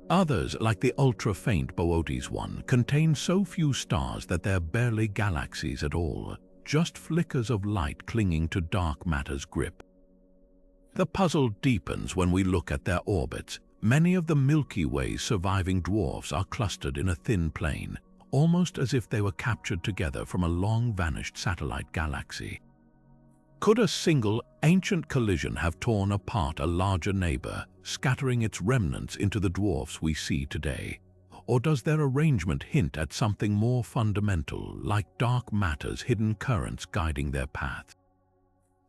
Others, like the ultra-faint Boötes 1, contain so few stars that they're barely galaxies at all, just flickers of light clinging to dark matter's grip. The puzzle deepens when we look at their orbits. Many of the Milky Way's surviving dwarfs are clustered in a thin plane, almost as if they were captured together from a long-vanished satellite galaxy. Could a single, ancient collision have torn apart a larger neighbor, scattering its remnants into the dwarfs we see today? Or does their arrangement hint at something more fundamental, like dark matter's hidden currents guiding their path?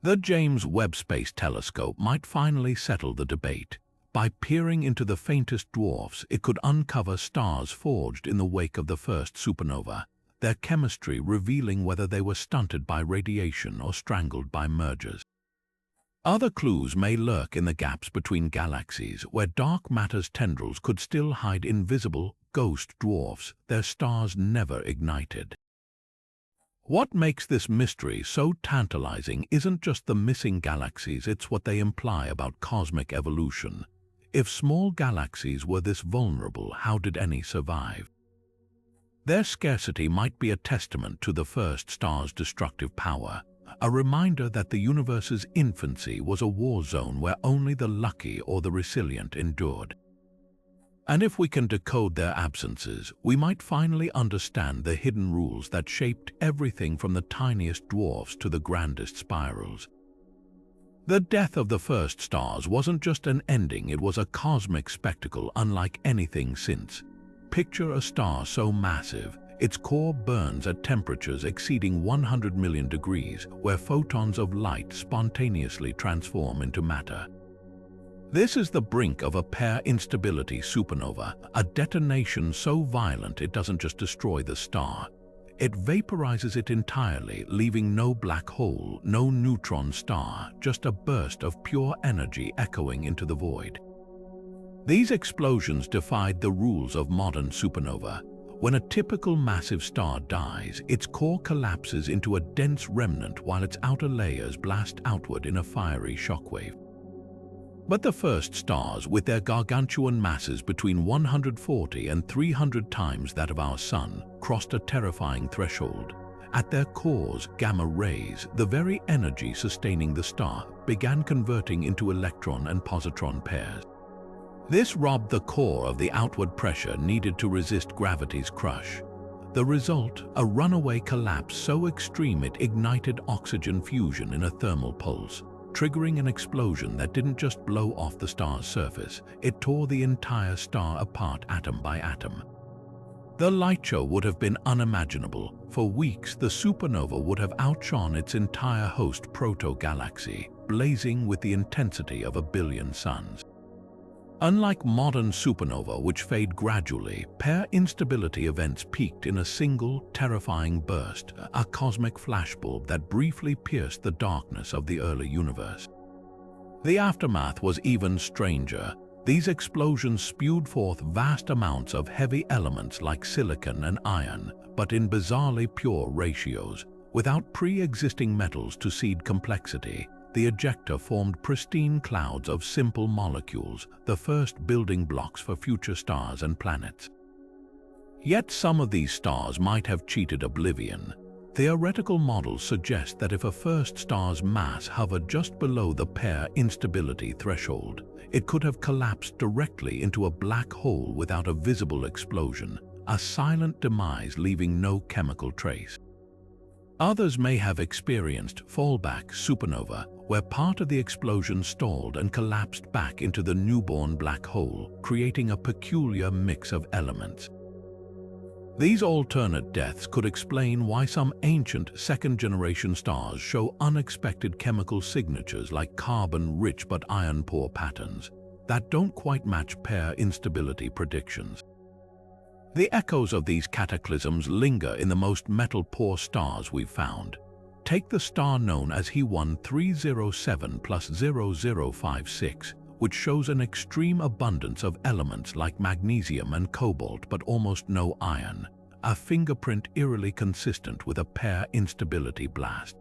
The James Webb Space Telescope might finally settle the debate. By peering into the faintest dwarfs, it could uncover stars forged in the wake of the first supernova, their chemistry revealing whether they were stunted by radiation or strangled by mergers. Other clues may lurk in the gaps between galaxies, where dark matter's tendrils could still hide invisible, ghost dwarfs, their stars never ignited. What makes this mystery so tantalizing isn't just the missing galaxies, it's what they imply about cosmic evolution. If small galaxies were this vulnerable, how did any survive? Their scarcity might be a testament to the first star's destructive power, a reminder that the universe's infancy was a war zone where only the lucky or the resilient endured. And if we can decode their absences, we might finally understand the hidden rules that shaped everything from the tiniest dwarfs to the grandest spirals. The death of the first stars wasn't just an ending, it was a cosmic spectacle unlike anything since. Picture a star so massive, its core burns at temperatures exceeding 100 million degrees, where photons of light spontaneously transform into matter. This is the brink of a pair instability supernova, a detonation so violent it doesn't just destroy the star. It vaporizes it entirely, leaving no black hole, no neutron star, just a burst of pure energy echoing into the void. These explosions defied the rules of modern supernova. When a typical massive star dies, its core collapses into a dense remnant while its outer layers blast outward in a fiery shockwave. But the first stars, with their gargantuan masses between 140 and 300 times that of our Sun, crossed a terrifying threshold. At their cores, gamma rays, the very energy sustaining the star, began converting into electron and positron pairs. This robbed the core of the outward pressure needed to resist gravity's crush. The result, a runaway collapse so extreme it ignited oxygen fusion in a thermal pulse, triggering an explosion that didn't just blow off the star's surface, it tore the entire star apart atom by atom. The light show would have been unimaginable. For weeks, the supernova would have outshone its entire host proto-galaxy, blazing with the intensity of 1 billion suns. Unlike modern supernova, which fade gradually, pair instability events peaked in a single, terrifying burst, a cosmic flashbulb that briefly pierced the darkness of the early universe. The aftermath was even stranger. These explosions spewed forth vast amounts of heavy elements like silicon and iron, but in bizarrely pure ratios. Without pre-existing metals to seed complexity, the ejecta formed pristine clouds of simple molecules, the first building blocks for future stars and planets. Yet some of these stars might have cheated oblivion. Theoretical models suggest that if a first star's mass hovered just below the pair instability threshold, it could have collapsed directly into a black hole without a visible explosion, a silent demise leaving no chemical trace. Others may have experienced fallback supernova, where part of the explosion stalled and collapsed back into the newborn black hole, creating a peculiar mix of elements. These alternate deaths could explain why some ancient second-generation stars show unexpected chemical signatures like carbon-rich but iron-poor patterns that don't quite match pair instability predictions. The echoes of these cataclysms linger in the most metal-poor stars we've found. Take the star known as He-1 307+0056, which shows an extreme abundance of elements like magnesium and cobalt but almost no iron, a fingerprint eerily consistent with a pair instability blast.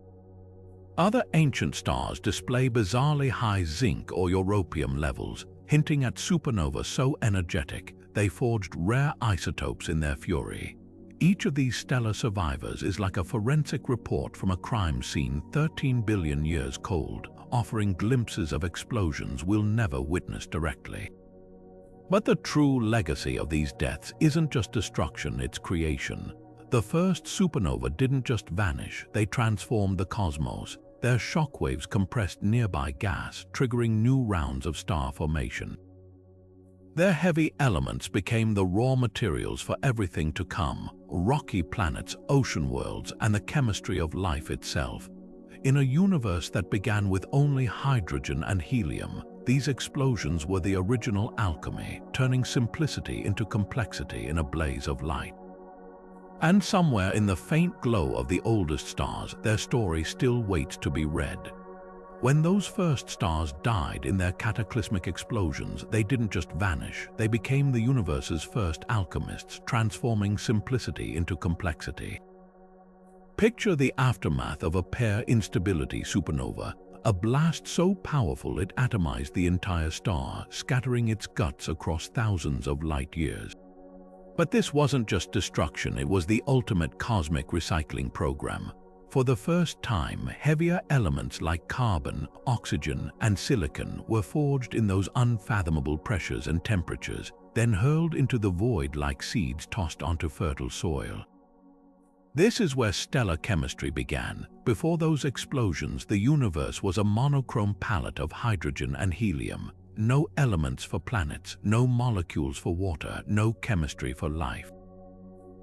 Other ancient stars display bizarrely high zinc or europium levels, hinting at supernova so energetic they forged rare isotopes in their fury. Each of these stellar survivors is like a forensic report from a crime scene 13 billion years cold, offering glimpses of explosions we'll never witness directly. But the true legacy of these deaths isn't just destruction, it's creation. The first supernova didn't just vanish, they transformed the cosmos. Their shockwaves compressed nearby gas, triggering new rounds of star formation. Their heavy elements became the raw materials for everything to come: rocky planets, ocean worlds, and the chemistry of life itself. In a universe that began with only hydrogen and helium, these explosions were the original alchemy, turning simplicity into complexity in a blaze of light. And somewhere in the faint glow of the oldest stars, their story still waits to be read. When those first stars died in their cataclysmic explosions, they didn't just vanish, they became the universe's first alchemists, transforming simplicity into complexity. Picture the aftermath of a pair instability supernova, a blast so powerful it atomized the entire star, scattering its guts across thousands of light years. But this wasn't just destruction, it was the ultimate cosmic recycling program. For the first time, heavier elements like carbon, oxygen, and silicon were forged in those unfathomable pressures and temperatures, then hurled into the void like seeds tossed onto fertile soil. This is where stellar chemistry began. Before those explosions, the universe was a monochrome palette of hydrogen and helium. No elements for planets, no molecules for water, no chemistry for life.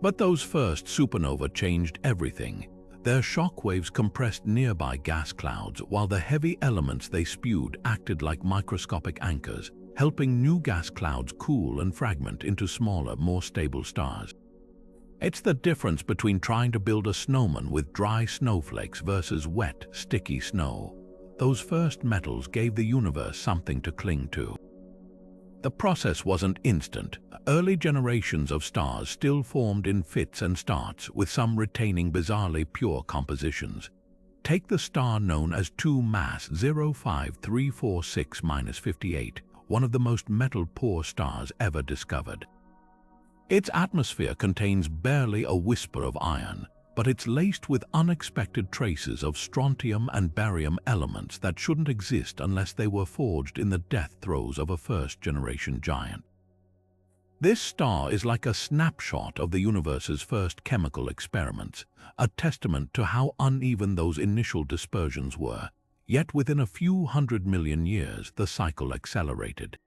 But those first supernova changed everything. Their shockwaves compressed nearby gas clouds, while the heavy elements they spewed acted like microscopic anchors, helping new gas clouds cool and fragment into smaller, more stable stars. It's the difference between trying to build a snowman with dry snowflakes versus wet, sticky snow. Those first metals gave the universe something to cling to. The process wasn't instant. Early generations of stars still formed in fits and starts, with some retaining bizarrely pure compositions. Take the star known as 2-mass 05346-58, one of the most metal-poor stars ever discovered. Its atmosphere contains barely a whisper of iron. but it's laced with unexpected traces of strontium and barium elements that shouldn't exist unless they were forged in the death throes of a first-generation giant. This star is like a snapshot of the universe's first chemical experiments, a testament to how uneven those initial dispersions were. Yet within a few 100 million years, the cycle accelerated.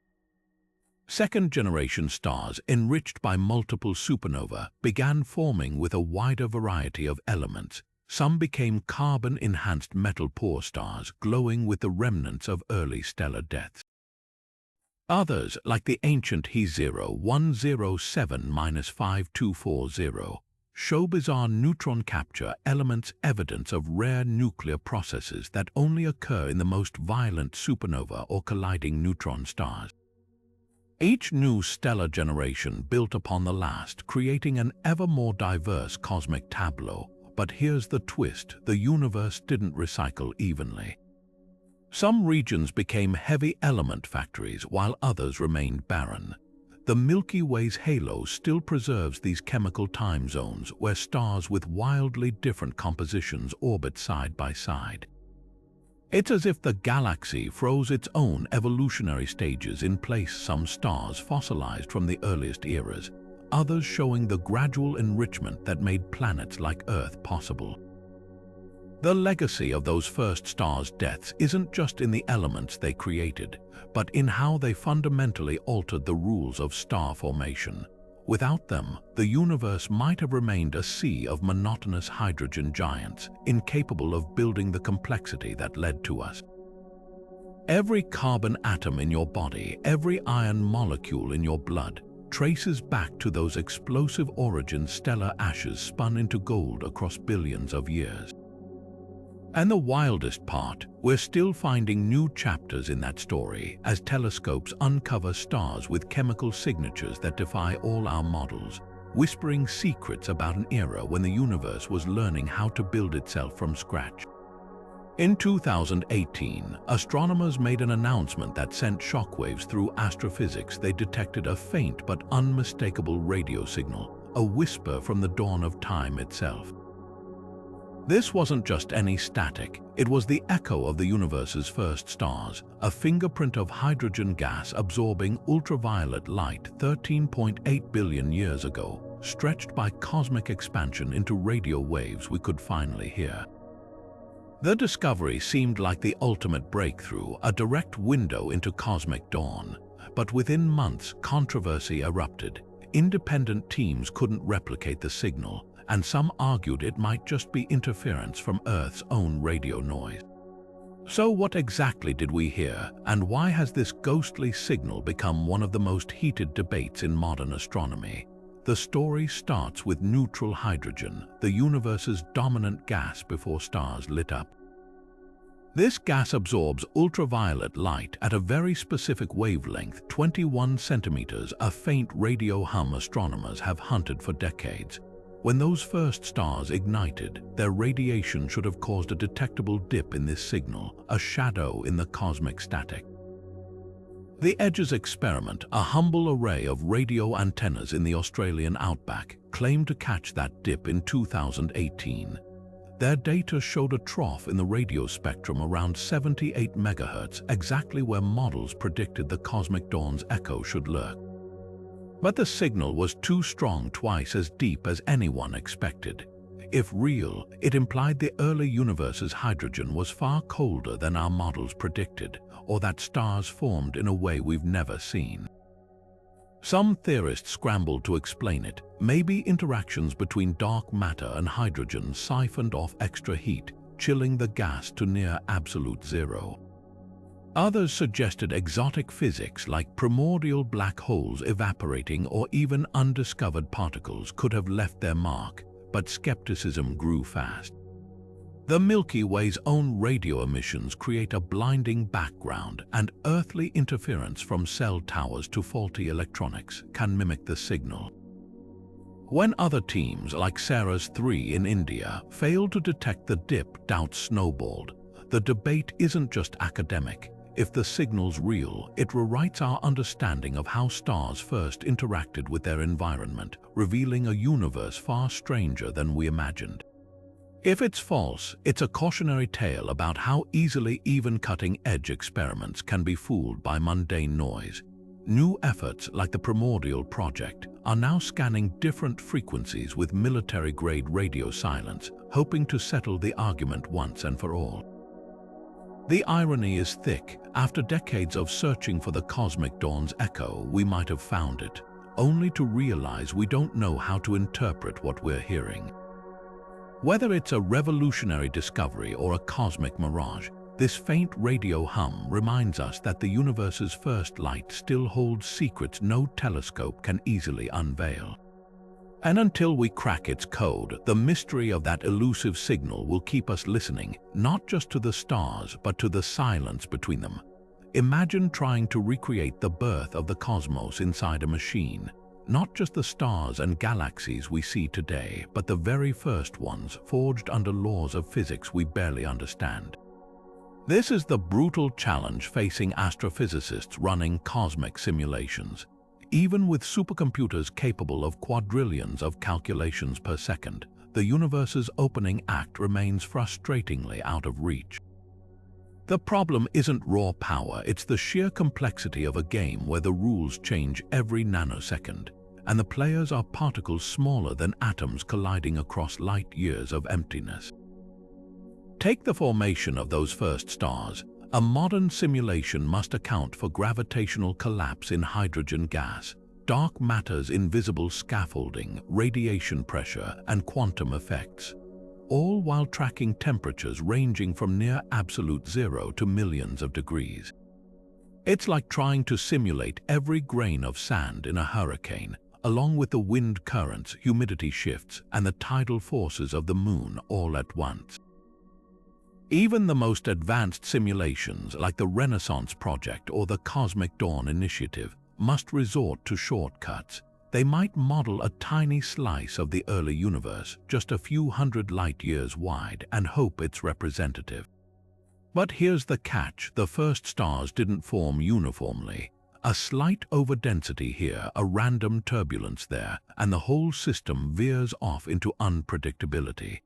Second-generation stars, enriched by multiple supernovae, began forming with a wider variety of elements. Some became carbon-enhanced metal-poor stars, glowing with the remnants of early stellar deaths. Others, like the ancient He0 107-5240, show bizarre neutron capture elements, evidence of rare nuclear processes that only occur in the most violent supernova or colliding neutron stars. Each new stellar generation built upon the last, creating an ever more diverse cosmic tableau. But here's the twist: the universe didn't recycle evenly. Some regions became heavy element factories while others remained barren. The Milky Way's halo still preserves these chemical time zones where stars with wildly different compositions orbit side by side. It's as if the galaxy froze its own evolutionary stages in place, some stars fossilized from the earliest eras, others showing the gradual enrichment that made planets like Earth possible. The legacy of those first stars' deaths isn't just in the elements they created, but in how they fundamentally altered the rules of star formation. Without them, the universe might have remained a sea of monotonous hydrogen giants, incapable of building the complexity that led to us. Every carbon atom in your body, every iron molecule in your blood, traces back to those explosive origins, stellar ashes spun into gold across billions of years. And the wildest part, we're still finding new chapters in that story as telescopes uncover stars with chemical signatures that defy all our models, whispering secrets about an era when the universe was learning how to build itself from scratch. In 2018, astronomers made an announcement that sent shockwaves through astrophysics. They detected a faint but unmistakable radio signal, a whisper from the dawn of time itself. This wasn't just any static, it was the echo of the universe's first stars, a fingerprint of hydrogen gas absorbing ultraviolet light 13.8 billion years ago, stretched by cosmic expansion into radio waves we could finally hear. The discovery seemed like the ultimate breakthrough, a direct window into cosmic dawn. But within months, controversy erupted. Independent teams couldn't replicate the signal, and some argued it might just be interference from Earth's own radio noise. So what exactly did we hear, and why has this ghostly signal become one of the most heated debates in modern astronomy? The story starts with neutral hydrogen, the universe's dominant gas before stars lit up. This gas absorbs ultraviolet light at a very specific wavelength, 21 centimeters, a faint radio hum astronomers have hunted for decades. When those first stars ignited, their radiation should have caused a detectable dip in this signal, a shadow in the cosmic static. The EDGES experiment, a humble array of radio antennas in the Australian outback, claimed to catch that dip in 2018. Their data showed a trough in the radio spectrum around 78 MHz, exactly where models predicted the cosmic dawn's echo should lurk. But the signal was too strong, twice as deep as anyone expected. If real, it implied the early universe's hydrogen was far colder than our models predicted, or that stars formed in a way we've never seen. Some theorists scrambled to explain it. Maybe interactions between dark matter and hydrogen siphoned off extra heat, chilling the gas to near absolute zero. Others suggested exotic physics like primordial black holes evaporating, or even undiscovered particles could have left their mark, but skepticism grew fast. The Milky Way's own radio emissions create a blinding background, and earthly interference from cell towers to faulty electronics can mimic the signal. When other teams, like Sarah's 3 in India, failed to detect the dip, doubts snowballed. The debate isn't just academic. If the signal's real, it rewrites our understanding of how stars first interacted with their environment, revealing a universe far stranger than we imagined. If it's false, it's a cautionary tale about how easily even cutting-edge experiments can be fooled by mundane noise. New efforts like the Primordial Project are now scanning different frequencies with military-grade radio silence, hoping to settle the argument once and for all. The irony is thick. After decades of searching for the cosmic dawn's echo, we might have found it, only to realize we don't know how to interpret what we're hearing. Whether it's a revolutionary discovery or a cosmic mirage, this faint radio hum reminds us that the universe's first light still holds secrets no telescope can easily unveil. And until we crack its code, the mystery of that elusive signal will keep us listening, not just to the stars, but to the silence between them. Imagine trying to recreate the birth of the cosmos inside a machine. Not just the stars and galaxies we see today, but the very first ones, forged under laws of physics we barely understand. This is the brutal challenge facing astrophysicists running cosmic simulations. Even with supercomputers capable of quadrillions of calculations per second, the universe's opening act remains frustratingly out of reach. The problem isn't raw power, it's the sheer complexity of a game where the rules change every nanosecond, and the players are particles smaller than atoms colliding across light years of emptiness. Take the formation of those first stars. A modern simulation must account for gravitational collapse in hydrogen gas, dark matter's invisible scaffolding, radiation pressure, and quantum effects, all while tracking temperatures ranging from near absolute zero to millions of degrees. It's like trying to simulate every grain of sand in a hurricane, along with the wind currents, humidity shifts, and the tidal forces of the moon all at once. Even the most advanced simulations like the Renaissance Project or the Cosmic Dawn Initiative must resort to shortcuts. They might model a tiny slice of the early universe, just a few hundred light years wide, and hope it's representative. But here's the catch: the first stars didn't form uniformly. A slight overdensity here, a random turbulence there, and the whole system veers off into unpredictability.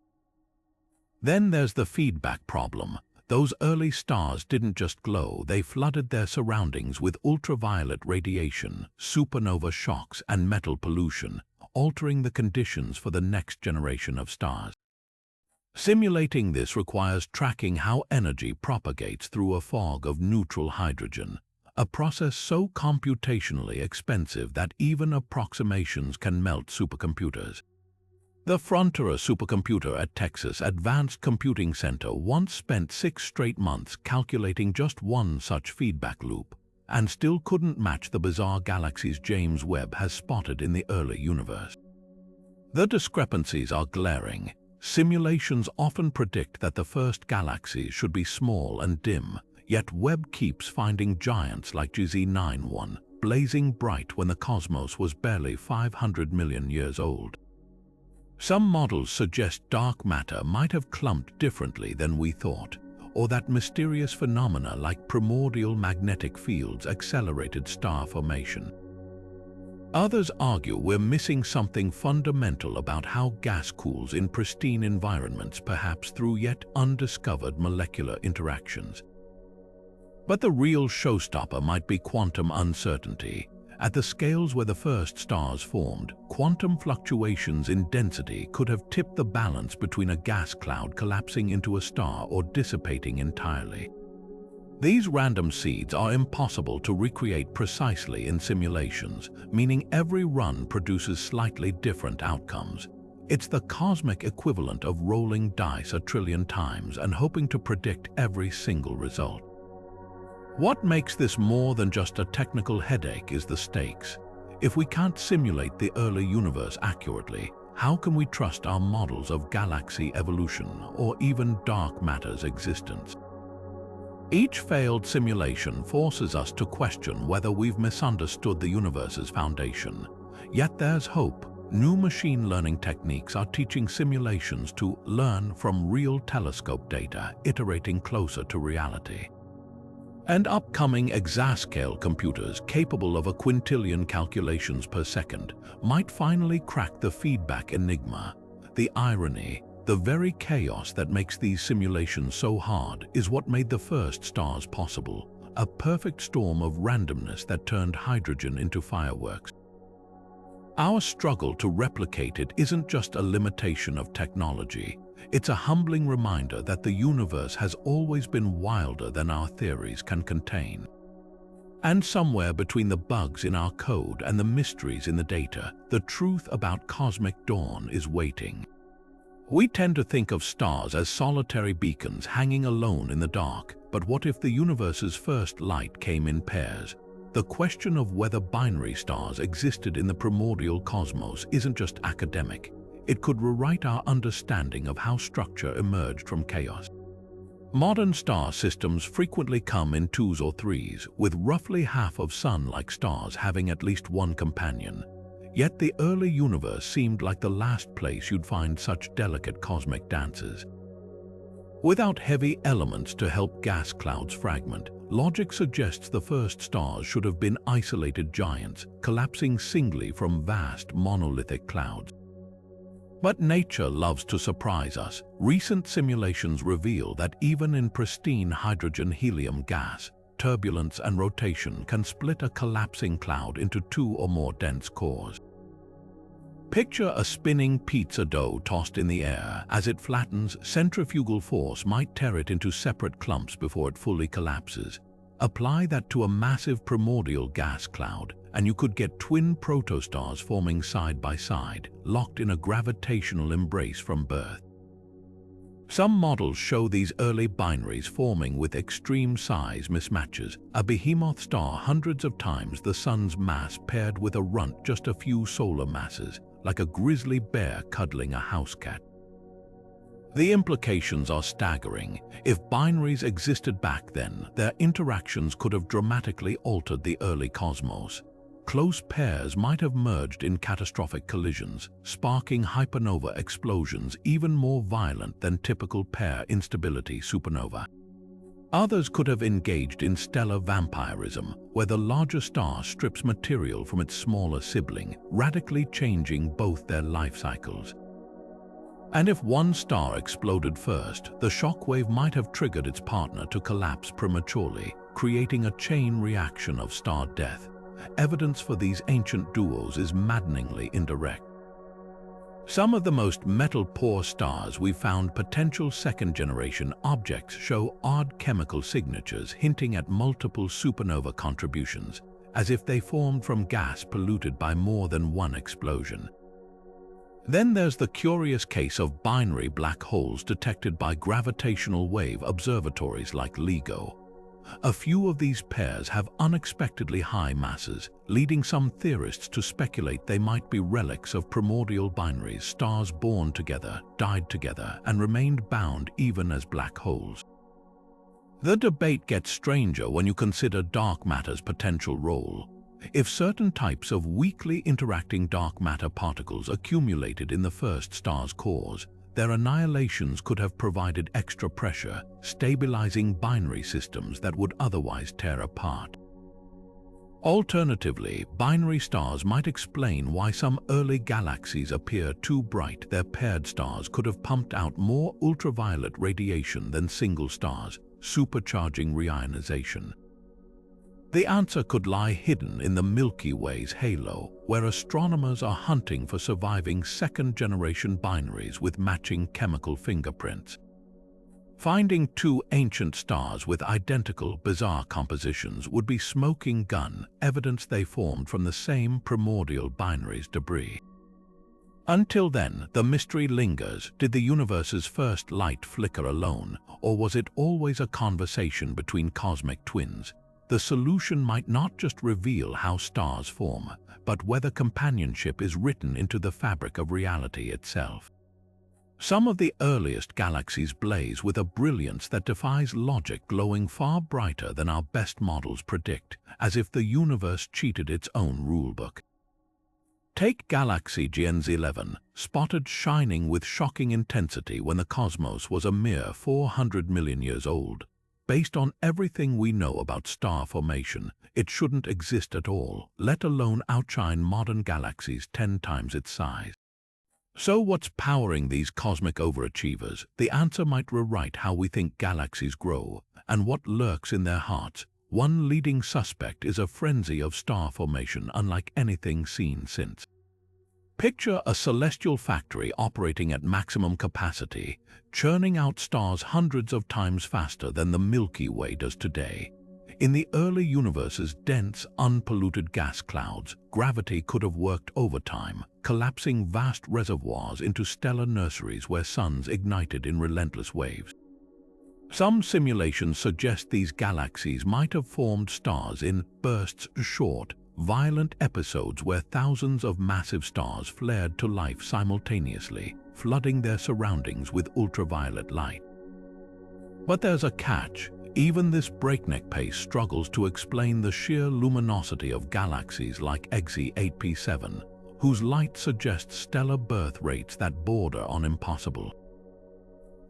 Then there's the feedback problem. Those early stars didn't just glow, they flooded their surroundings with ultraviolet radiation, supernova shocks, and metal pollution, altering the conditions for the next generation of stars. Simulating this requires tracking how energy propagates through a fog of neutral hydrogen, a process so computationally expensive that even approximations can melt supercomputers. The Frontera supercomputer at Texas Advanced Computing Center once spent 6 straight months calculating just one such feedback loop, and still couldn't match the bizarre galaxies James Webb has spotted in the early universe. The discrepancies are glaring. Simulations often predict that the first galaxies should be small and dim, yet Webb keeps finding giants like GZ91, blazing bright when the cosmos was barely 500 million years old. Some models suggest dark matter might have clumped differently than we thought, or that mysterious phenomena like primordial magnetic fields accelerated star formation. Others argue we're missing something fundamental about how gas cools in pristine environments, perhaps through yet undiscovered molecular interactions. But the real showstopper might be quantum uncertainty. At the scales where the first stars formed, quantum fluctuations in density could have tipped the balance between a gas cloud collapsing into a star or dissipating entirely. These random seeds are impossible to recreate precisely in simulations, meaning every run produces slightly different outcomes. It's the cosmic equivalent of rolling dice 1 trillion times and hoping to predict every single result. What makes this more than just a technical headache is the stakes. If we can't simulate the early universe accurately, how can we trust our models of galaxy evolution or even dark matter's existence? Each failed simulation forces us to question whether we've misunderstood the universe's foundation. Yet there's hope. New machine learning techniques are teaching simulations to learn from real telescope data, iterating closer to reality. And upcoming exascale computers capable of a quintillion calculations per second might finally crack the feedback enigma. The irony: The very chaos that makes these simulations so hard is what made the first stars possible, a perfect storm of randomness that turned hydrogen into fireworks. Our struggle to replicate it isn't just a limitation of technology, it's a humbling reminder that the universe has always been wilder than our theories can contain. And somewhere between the bugs in our code and the mysteries in the data, the truth about cosmic dawn is waiting. We tend to think of stars as solitary beacons hanging alone in the dark, but what if the universe's first light came in pairs? The question of whether binary stars existed in the primordial cosmos isn't just academic. It could rewrite our understanding of how structure emerged from chaos. Modern star systems frequently come in twos or threes, with roughly half of Sun-like stars having at least one companion. Yet the early universe seemed like the last place you'd find such delicate cosmic dances. Without heavy elements to help gas clouds fragment, logic suggests the first stars should have been isolated giants, collapsing singly from vast monolithic clouds. But nature loves to surprise us. Recent simulations reveal that even in pristine hydrogen-helium gas, turbulence and rotation can split a collapsing cloud into two or more dense cores. Picture a spinning pizza dough tossed in the air. As it flattens, centrifugal force might tear it into separate clumps before it fully collapses. Apply that to a massive primordial gas cloud, and you could get twin protostars forming side by side, locked in a gravitational embrace from birth. Some models show these early binaries forming with extreme size mismatches, a behemoth star hundreds of times the Sun's mass paired with a runt just a few solar masses, like a grizzly bear cuddling a house cat. The implications are staggering. If binaries existed back then, their interactions could have dramatically altered the early cosmos. Close pairs might have merged in catastrophic collisions, sparking hypernova explosions even more violent than typical pair instability supernova. Others could have engaged in stellar vampirism, where the larger star strips material from its smaller sibling, radically changing both their life cycles. And if one star exploded first, the shockwave might have triggered its partner to collapse prematurely, creating a chain reaction of star death. Evidence for these ancient duos is maddeningly indirect. Some of the most metal-poor stars we've found potential second-generation objects show odd chemical signatures hinting at multiple supernova contributions, as if they formed from gas polluted by more than one explosion. Then there's the curious case of binary black holes detected by gravitational wave observatories like LIGO. A few of these pairs have unexpectedly high masses, leading some theorists to speculate they might be relics of primordial binaries, stars born together, died together, and remained bound even as black holes. The debate gets stranger when you consider dark matter's potential role. If certain types of weakly interacting dark matter particles accumulated in the first star's cores, their annihilations could have provided extra pressure, stabilizing binary systems that would otherwise tear apart. Alternatively, binary stars might explain why some early galaxies appear too bright. Their paired stars could have pumped out more ultraviolet radiation than single stars, supercharging reionization. The answer could lie hidden in the Milky Way's halo, where astronomers are hunting for surviving second-generation binaries with matching chemical fingerprints. Finding two ancient stars with identical, bizarre compositions would be smoking gun evidence they formed from the same primordial binaries debris. Until then, the mystery lingers. Did the universe's first light flicker alone, or was it always a conversation between cosmic twins? The solution might not just reveal how stars form, but whether companionship is written into the fabric of reality itself. Some of the earliest galaxies blaze with a brilliance that defies logic, glowing far brighter than our best models predict, as if the universe cheated its own rulebook. Take galaxy GN11, spotted shining with shocking intensity when the cosmos was a mere 400 million years old. Based on everything we know about star formation, it shouldn't exist at all, let alone outshine modern galaxies 10 times its size. So what's powering these cosmic overachievers? The answer might rewrite how we think galaxies grow and what lurks in their hearts. One leading suspect is a frenzy of star formation unlike anything seen since. Picture a celestial factory operating at maximum capacity, churning out stars hundreds of times faster than the Milky Way does today. In the early universe's dense, unpolluted gas clouds, gravity could have worked overtime, collapsing vast reservoirs into stellar nurseries where suns ignited in relentless waves. Some simulations suggest these galaxies might have formed stars in bursts, short, violent episodes where thousands of massive stars flared to life simultaneously, flooding their surroundings with ultraviolet light. But there's a catch. Even this breakneck pace struggles to explain the sheer luminosity of galaxies like EGSI 8P7, whose light suggests stellar birth rates that border on impossible.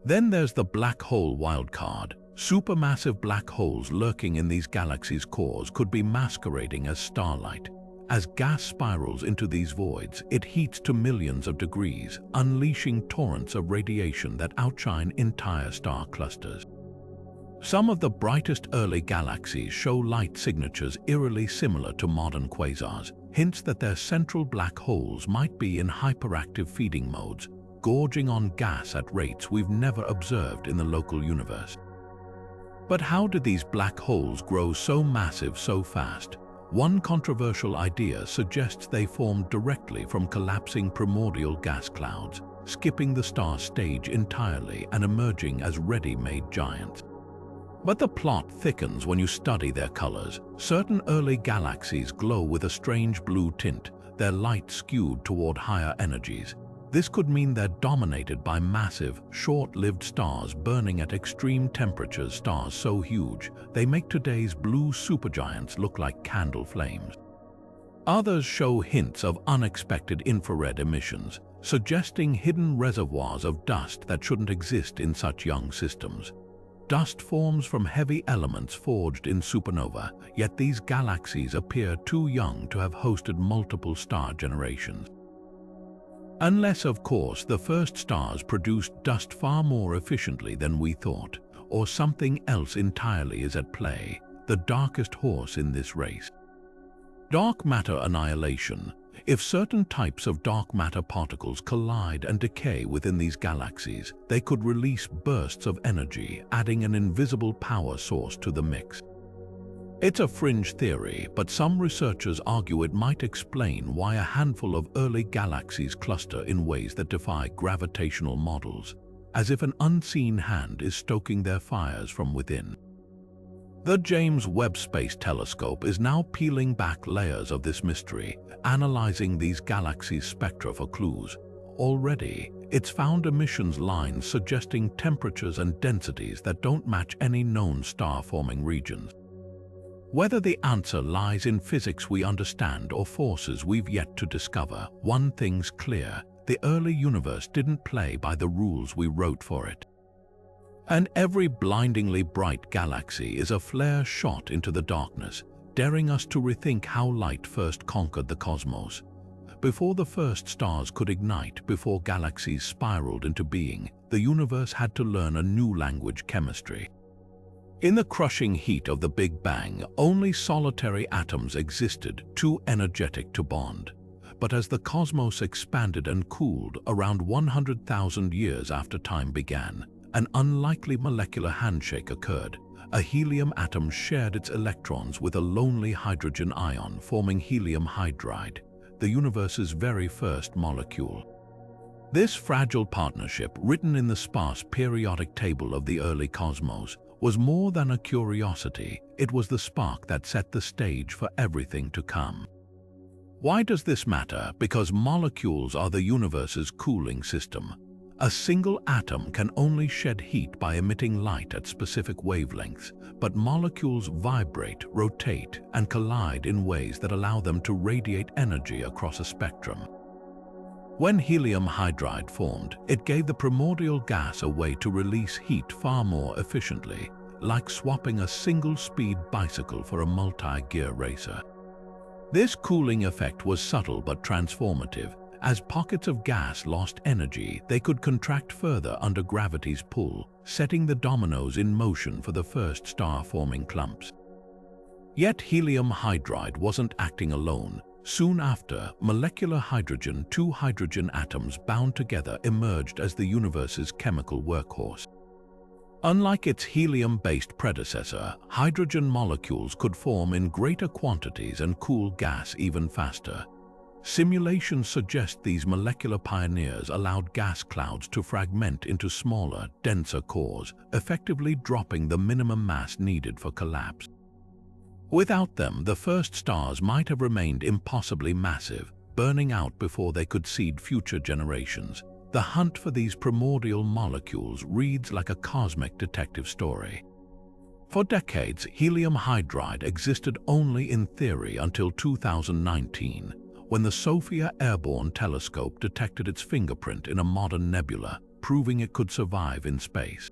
Then there's the black hole wildcard. Supermassive black holes lurking in these galaxies' cores could be masquerading as starlight. As gas spirals into these voids, it heats to millions of degrees, unleashing torrents of radiation that outshine entire star clusters. Some of the brightest early galaxies show light signatures eerily similar to modern quasars, hints that their central black holes might be in hyperactive feeding modes, gorging on gas at rates we've never observed in the local universe. But how did these black holes grow so massive so fast? One controversial idea suggests they formed directly from collapsing primordial gas clouds, skipping the star stage entirely and emerging as ready-made giants. But the plot thickens when you study their colors. Certain early galaxies glow with a strange blue tint, their light skewed toward higher energies. This could mean they're dominated by massive, short-lived stars burning at extreme temperatures, stars so huge they make today's blue supergiants look like candle flames. Others show hints of unexpected infrared emissions, suggesting hidden reservoirs of dust that shouldn't exist in such young systems. Dust forms from heavy elements forged in supernova, yet these galaxies appear too young to have hosted multiple star generations. Unless, of course, the first stars produced dust far more efficiently than we thought, or something else entirely is at play, the darkest horse in this race. Dark matter annihilation. If certain types of dark matter particles collide and decay within these galaxies, they could release bursts of energy, adding an invisible power source to the mix. It's a fringe theory, but some researchers argue it might explain why a handful of early galaxies cluster in ways that defy gravitational models, as if an unseen hand is stoking their fires from within. The James Webb Space Telescope is now peeling back layers of this mystery, analyzing these galaxies' spectra for clues. Already, it's found emissions lines suggesting temperatures and densities that don't match any known star-forming regions. Whether the answer lies in physics we understand or forces we've yet to discover, one thing's clear: the early universe didn't play by the rules we wrote for it. And every blindingly bright galaxy is a flare shot into the darkness, daring us to rethink how light first conquered the cosmos. Before the first stars could ignite, before galaxies spiraled into being, the universe had to learn a new language: chemistry. In the crushing heat of the Big Bang, only solitary atoms existed, too energetic to bond. But as the cosmos expanded and cooled around 100,000 years after time began, an unlikely molecular handshake occurred. A helium atom shared its electrons with a lonely hydrogen ion, forming helium hydride, the universe's very first molecule. This fragile partnership, written in the sparse periodic table of the early cosmos, was more than a curiosity. It was the spark that set the stage for everything to come. Why does this matter? Because molecules are the universe's cooling system. A single atom can only shed heat by emitting light at specific wavelengths, but molecules vibrate, rotate, and collide in ways that allow them to radiate energy across a spectrum. When helium hydride formed, it gave the primordial gas a way to release heat far more efficiently, like swapping a single-speed bicycle for a multi-gear racer. This cooling effect was subtle but transformative. As pockets of gas lost energy, they could contract further under gravity's pull, setting the dominoes in motion for the first star-forming clumps. Yet helium hydride wasn't acting alone. Soon after, molecular hydrogen, two hydrogen atoms bound together, emerged as the universe's chemical workhorse. Unlike its helium-based predecessor, hydrogen molecules could form in greater quantities and cool gas even faster. Simulations suggest these molecular pioneers allowed gas clouds to fragment into smaller, denser cores, effectively dropping the minimum mass needed for collapse. Without them, the first stars might have remained impossibly massive, burning out before they could seed future generations. The hunt for these primordial molecules reads like a cosmic detective story. For decades, helium hydride existed only in theory until 2019, when the SOFIA Airborne Telescope detected its fingerprint in a modern nebula, proving it could survive in space.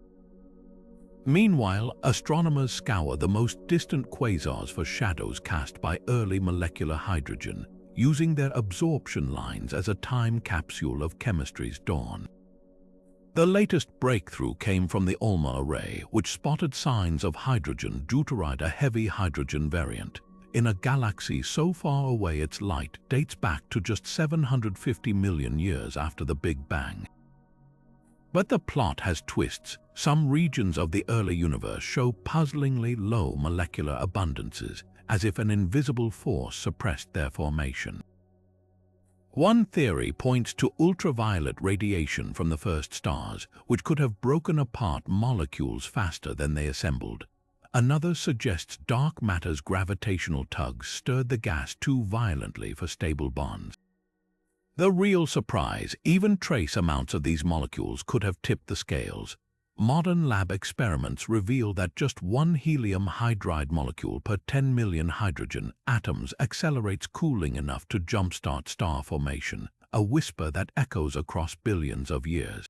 Meanwhile, astronomers scour the most distant quasars for shadows cast by early molecular hydrogen, using their absorption lines as a time capsule of chemistry's dawn. The latest breakthrough came from the ALMA array, which spotted signs of hydrogen deuteride, a heavy hydrogen variant, in a galaxy so far away its light dates back to just 750 million years after the Big Bang. But the plot has twists. Some regions of the early universe show puzzlingly low molecular abundances, as if an invisible force suppressed their formation. One theory points to ultraviolet radiation from the first stars, which could have broken apart molecules faster than they assembled. Another suggests dark matter's gravitational tugs stirred the gas too violently for stable bonds. The real surprise, even trace amounts of these molecules could have tipped the scales. Modern lab experiments reveal that just one helium hydride molecule per 10 million hydrogen atoms accelerates cooling enough to jumpstart star formation, a whisper that echoes across billions of years.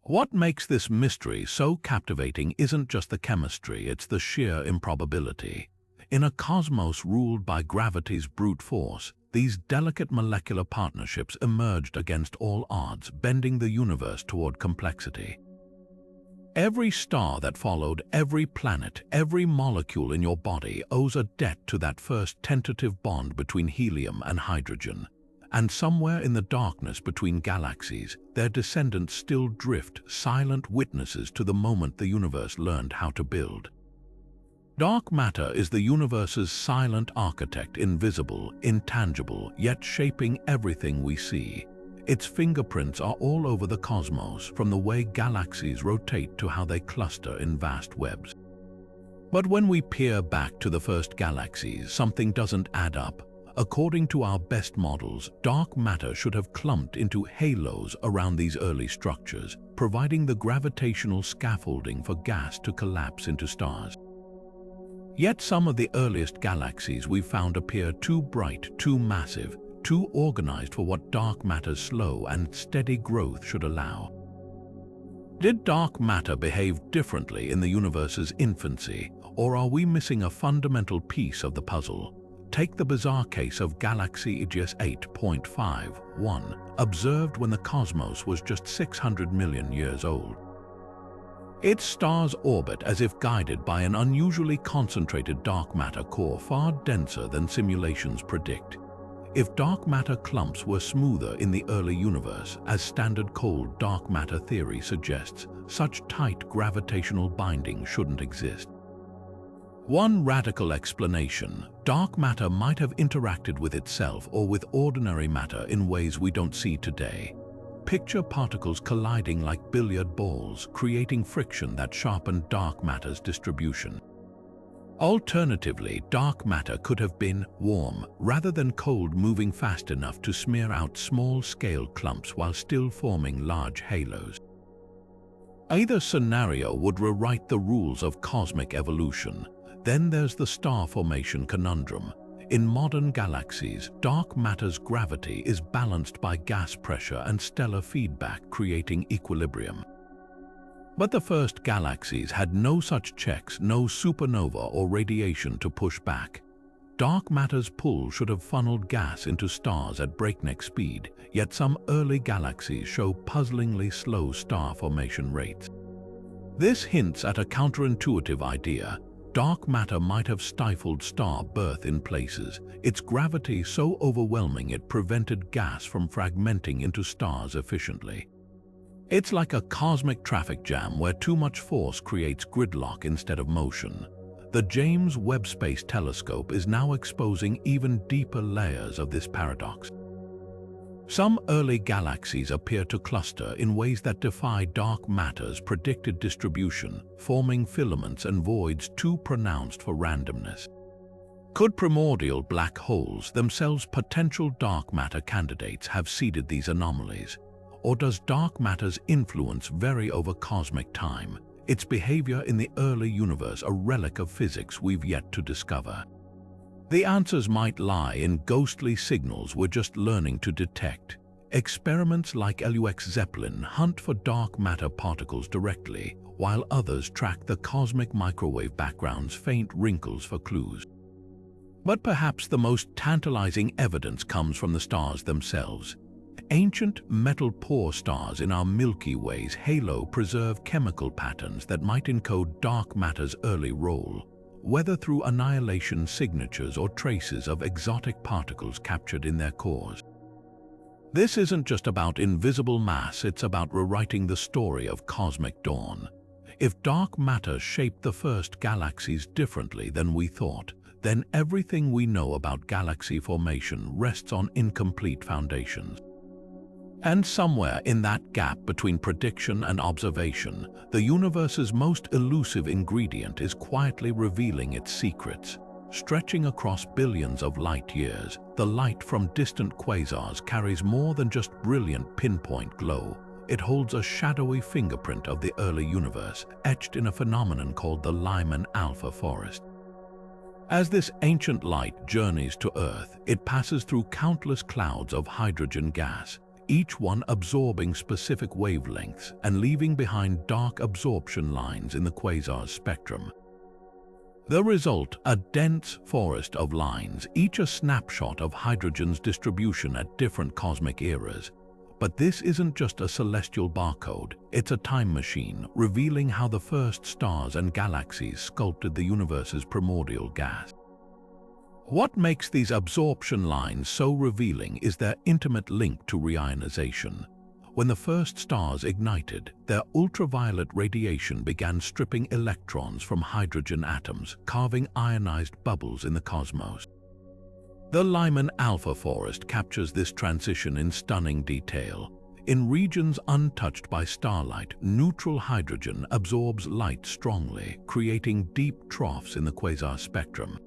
What makes this mystery so captivating isn't just the chemistry, it's the sheer improbability. In a cosmos ruled by gravity's brute force, these delicate molecular partnerships emerged against all odds, bending the universe toward complexity. Every star that followed, every planet, every molecule in your body owes a debt to that first tentative bond between helium and hydrogen. And somewhere in the darkness between galaxies, their descendants still drift, silent witnesses to the moment the universe learned how to build. Dark matter is the universe's silent architect, invisible, intangible, yet shaping everything we see. Its fingerprints are all over the cosmos, from the way galaxies rotate to how they cluster in vast webs. But when we peer back to the first galaxies, something doesn't add up. According to our best models, dark matter should have clumped into halos around these early structures, providing the gravitational scaffolding for gas to collapse into stars. Yet some of the earliest galaxies we've found appear too bright, too massive, too organized for what dark matter's slow and steady growth should allow. Did dark matter behave differently in the universe's infancy, or are we missing a fundamental piece of the puzzle? Take the bizarre case of galaxy Aegis 8.51, observed when the cosmos was just 600 million years old. Its stars orbit as if guided by an unusually concentrated dark matter core far denser than simulations predict. If dark matter clumps were smoother in the early universe, as standard cold dark matter theory suggests, such tight gravitational binding shouldn't exist. One radical explanation: dark matter might have interacted with itself or with ordinary matter in ways we don't see today. Picture particles colliding like billiard balls, creating friction that sharpened dark matter's distribution. Alternatively, dark matter could have been warm rather than cold, moving fast enough to smear out small-scale clumps while still forming large halos. Either scenario would rewrite the rules of cosmic evolution. Then there's the star formation conundrum. In modern galaxies, dark matter's gravity is balanced by gas pressure and stellar feedback, creating equilibrium. But the first galaxies had no such checks, no supernova or radiation to push back. Dark matter's pull should have funneled gas into stars at breakneck speed, yet some early galaxies show puzzlingly slow star formation rates. This hints at a counterintuitive idea. Dark matter might have stifled star birth in places, its gravity so overwhelming it prevented gas from fragmenting into stars efficiently. It's like a cosmic traffic jam where too much force creates gridlock instead of motion. The James Webb Space Telescope is now exposing even deeper layers of this paradox. Some early galaxies appear to cluster in ways that defy dark matter's predicted distribution, forming filaments and voids too pronounced for randomness. Could primordial black holes, themselves potential dark matter candidates, have seeded these anomalies? Or does dark matter's influence vary over cosmic time, its behavior in the early universe a relic of physics we've yet to discover? The answers might lie in ghostly signals we're just learning to detect. Experiments like LUX Zeppelin hunt for dark matter particles directly, while others track the cosmic microwave background's faint wrinkles for clues. But perhaps the most tantalizing evidence comes from the stars themselves. Ancient metal-poor stars in our Milky Way's halo preserve chemical patterns that might encode dark matter's early role, whether through annihilation signatures or traces of exotic particles captured in their cores. This isn't just about invisible mass, it's about rewriting the story of cosmic dawn. If dark matter shaped the first galaxies differently than we thought, then everything we know about galaxy formation rests on incomplete foundations. And somewhere in that gap between prediction and observation, the universe's most elusive ingredient is quietly revealing its secrets. Stretching across billions of light years, the light from distant quasars carries more than just brilliant pinpoint glow. It holds a shadowy fingerprint of the early universe, etched in a phenomenon called the Lyman alpha forest. As this ancient light journeys to Earth, it passes through countless clouds of hydrogen gas, each one absorbing specific wavelengths and leaving behind dark absorption lines in the quasar's spectrum. The result, a dense forest of lines, each a snapshot of hydrogen's distribution at different cosmic eras. But this isn't just a celestial barcode, it's a time machine, revealing how the first stars and galaxies sculpted the universe's primordial gas. What makes these absorption lines so revealing is their intimate link to reionization. When the first stars ignited, their ultraviolet radiation began stripping electrons from hydrogen atoms, carving ionized bubbles in the cosmos. The Lyman alpha forest captures this transition in stunning detail. In regions untouched by starlight, neutral hydrogen absorbs light strongly, creating deep troughs in the quasar spectrum.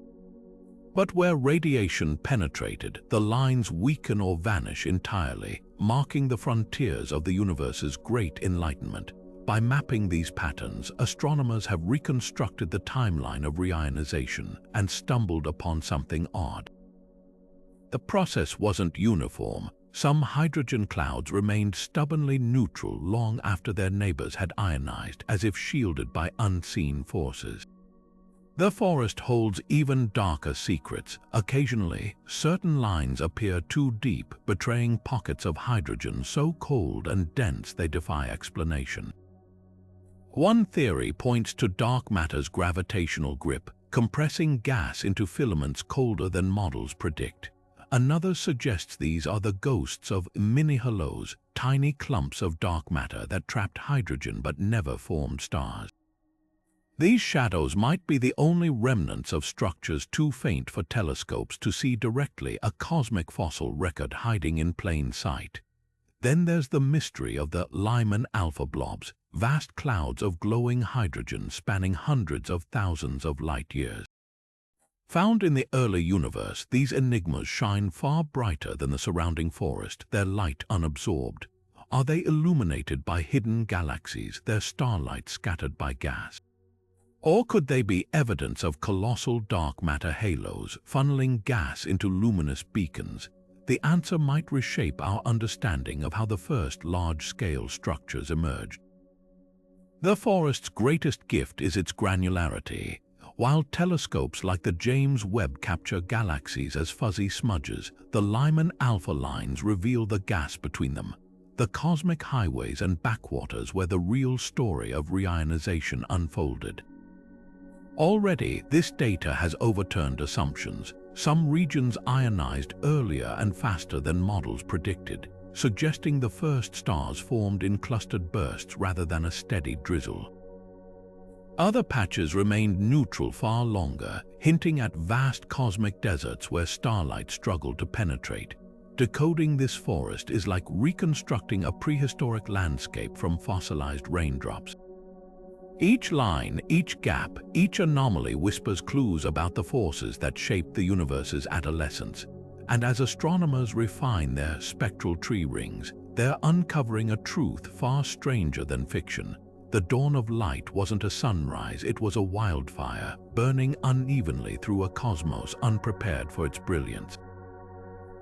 But where radiation penetrated, the lines weaken or vanish entirely, marking the frontiers of the universe's great enlightenment. By mapping these patterns, astronomers have reconstructed the timeline of reionization and stumbled upon something odd. The process wasn't uniform. Some hydrogen clouds remained stubbornly neutral long after their neighbors had ionized, as if shielded by unseen forces. The forest holds even darker secrets. Occasionally, certain lines appear too deep, betraying pockets of hydrogen so cold and dense they defy explanation. One theory points to dark matter's gravitational grip, compressing gas into filaments colder than models predict. Another suggests these are the ghosts of mini-halos, tiny clumps of dark matter that trapped hydrogen but never formed stars. These shadows might be the only remnants of structures too faint for telescopes to see directly, a cosmic fossil record hiding in plain sight. Then there's the mystery of the Lyman alpha blobs, vast clouds of glowing hydrogen spanning hundreds of thousands of light years. Found in the early universe, these enigmas shine far brighter than the surrounding forest, their light unabsorbed. Are they illuminated by hidden galaxies, their starlight scattered by gas? Or could they be evidence of colossal dark matter halos, funneling gas into luminous beacons? The answer might reshape our understanding of how the first large-scale structures emerged. The forest's greatest gift is its granularity. While telescopes like the James Webb capture galaxies as fuzzy smudges, the Lyman alpha lines reveal the gas between them, the cosmic highways and backwaters where the real story of reionization unfolded. Already, this data has overturned assumptions. Some regions ionized earlier and faster than models predicted, suggesting the first stars formed in clustered bursts rather than a steady drizzle. Other patches remained neutral far longer, hinting at vast cosmic deserts where starlight struggled to penetrate. Decoding this forest is like reconstructing a prehistoric landscape from fossilized raindrops. Each line, each gap, each anomaly whispers clues about the forces that shaped the universe's adolescence. And as astronomers refine their spectral tree rings, they're uncovering a truth far stranger than fiction. The dawn of light wasn't a sunrise, it was a wildfire, burning unevenly through a cosmos unprepared for its brilliance.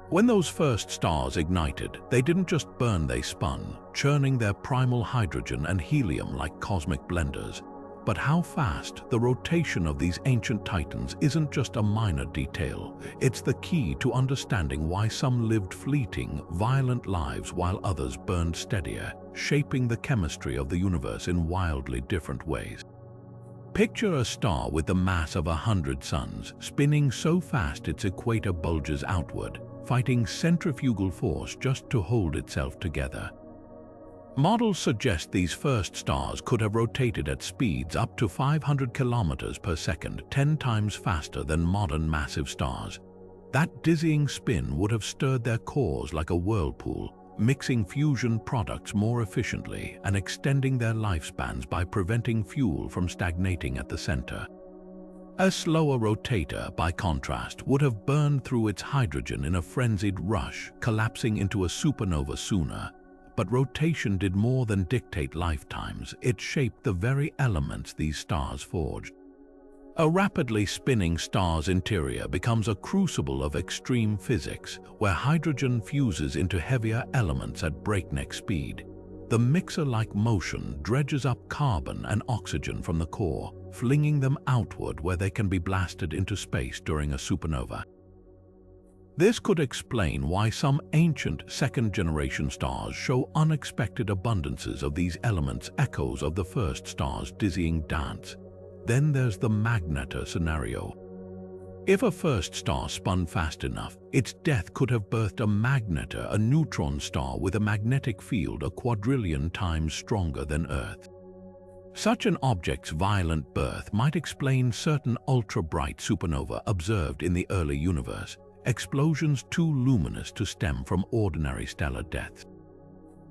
When those first stars ignited, they didn't just burn, they spun, churning their primal hydrogen and helium like cosmic blenders. But how fast? The rotation of these ancient titans isn't just a minor detail. It's the key to understanding why some lived fleeting, violent lives while others burned steadier, shaping the chemistry of the universe in wildly different ways. Picture a star with the mass of 100 suns, spinning so fast its equator bulges outward, fighting centrifugal force just to hold itself together. Models suggest these first stars could have rotated at speeds up to 500 kilometers per second, 10 times faster than modern massive stars. That dizzying spin would have stirred their cores like a whirlpool, mixing fusion products more efficiently and extending their lifespans by preventing fuel from stagnating at the center. A slower rotator, by contrast, would have burned through its hydrogen in a frenzied rush, collapsing into a supernova sooner. But rotation did more than dictate lifetimes, it shaped the very elements these stars forged. A rapidly spinning star's interior becomes a crucible of extreme physics, where hydrogen fuses into heavier elements at breakneck speed. The mixer-like motion dredges up carbon and oxygen from the core, flinging them outward where they can be blasted into space during a supernova. This could explain why some ancient second-generation stars show unexpected abundances of these elements, echoes of the first star's dizzying dance. Then there's the magnetar scenario. If a first star spun fast enough, its death could have birthed a magnetar, a neutron star with a magnetic field a quadrillion times stronger than Earth. Such an object's violent birth might explain certain ultra-bright supernova observed in the early universe, explosions too luminous to stem from ordinary stellar deaths.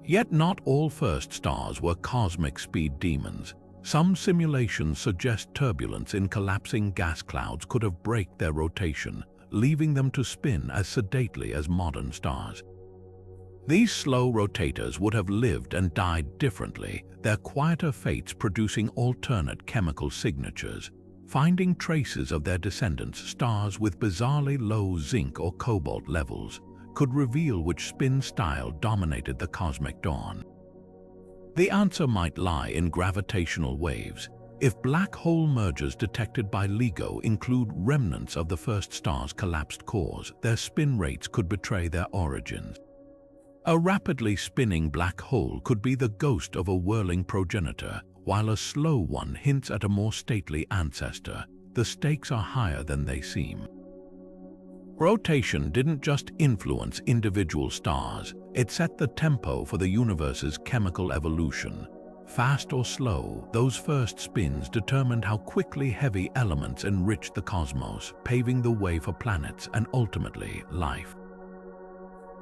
Yet not all first stars were cosmic speed demons. Some simulations suggest turbulence in collapsing gas clouds could have braked their rotation, leaving them to spin as sedately as modern stars. These slow rotators would have lived and died differently, their quieter fates producing alternate chemical signatures. Finding traces of their descendants, stars with bizarrely low zinc or cobalt levels, could reveal which spin style dominated the cosmic dawn. The answer might lie in gravitational waves. If black hole mergers detected by LIGO include remnants of the first star's collapsed cores, their spin rates could betray their origins. A rapidly spinning black hole could be the ghost of a whirling progenitor, while a slow one hints at a more stately ancestor. The stakes are higher than they seem. Rotation didn't just influence individual stars, it set the tempo for the universe's chemical evolution. Fast or slow, those first spins determined how quickly heavy elements enriched the cosmos, paving the way for planets and ultimately life.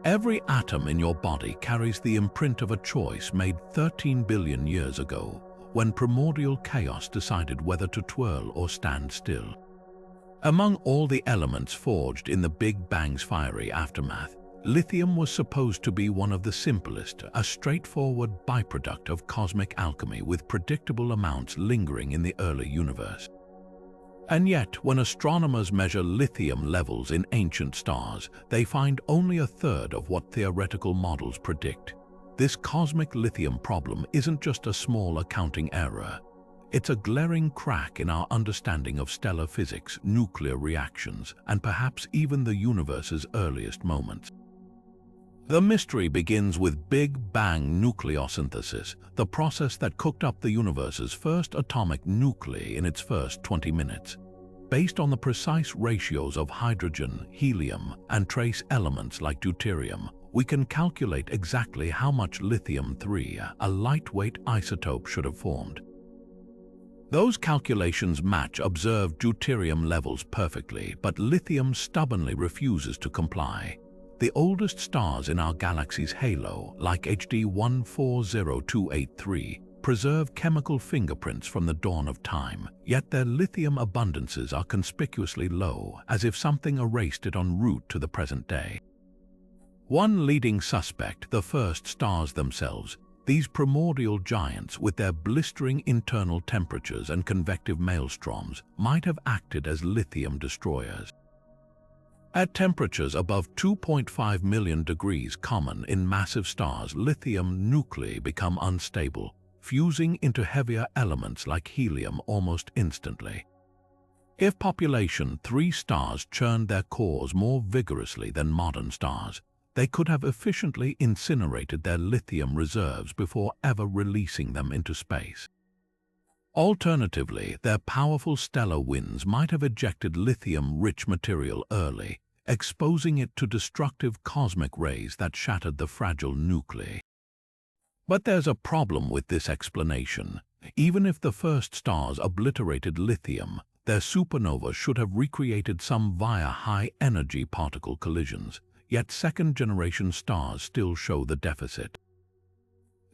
Every atom in your body carries the imprint of a choice made 13 billion years ago, when primordial chaos decided whether to twirl or stand still. Among all the elements forged in the Big Bang's fiery aftermath, lithium was supposed to be one of the simplest, a straightforward byproduct of cosmic alchemy with predictable amounts lingering in the early universe. And yet, when astronomers measure lithium levels in ancient stars, they find only a third of what theoretical models predict. This cosmic lithium problem isn't just a small accounting error. It's a glaring crack in our understanding of stellar physics, nuclear reactions, and perhaps even the universe's earliest moments. The mystery begins with Big Bang nucleosynthesis, the process that cooked up the universe's first atomic nuclei in its first 20 minutes. Based on the precise ratios of hydrogen, helium, and trace elements like deuterium, we can calculate exactly how much lithium-3, a lightweight isotope, should have formed. Those calculations match observed deuterium levels perfectly, but lithium stubbornly refuses to comply. The oldest stars in our galaxy's halo, like HD 140283, preserve chemical fingerprints from the dawn of time, yet their lithium abundances are conspicuously low, as if something erased it en route to the present day. One leading suspect, the first stars themselves, these primordial giants with their blistering internal temperatures and convective maelstroms, might have acted as lithium destroyers. At temperatures above 2.5 million degrees common in massive stars, lithium nuclei become unstable, fusing into heavier elements like helium almost instantly. If population 3 stars churned their cores more vigorously than modern stars, they could have efficiently incinerated their lithium reserves before ever releasing them into space. Alternatively, their powerful stellar winds might have ejected lithium-rich material early, exposing it to destructive cosmic rays that shattered the fragile nuclei. But there's a problem with this explanation. Even if the first stars obliterated lithium, their supernova should have recreated some via high-energy particle collisions, yet second-generation stars still show the deficit.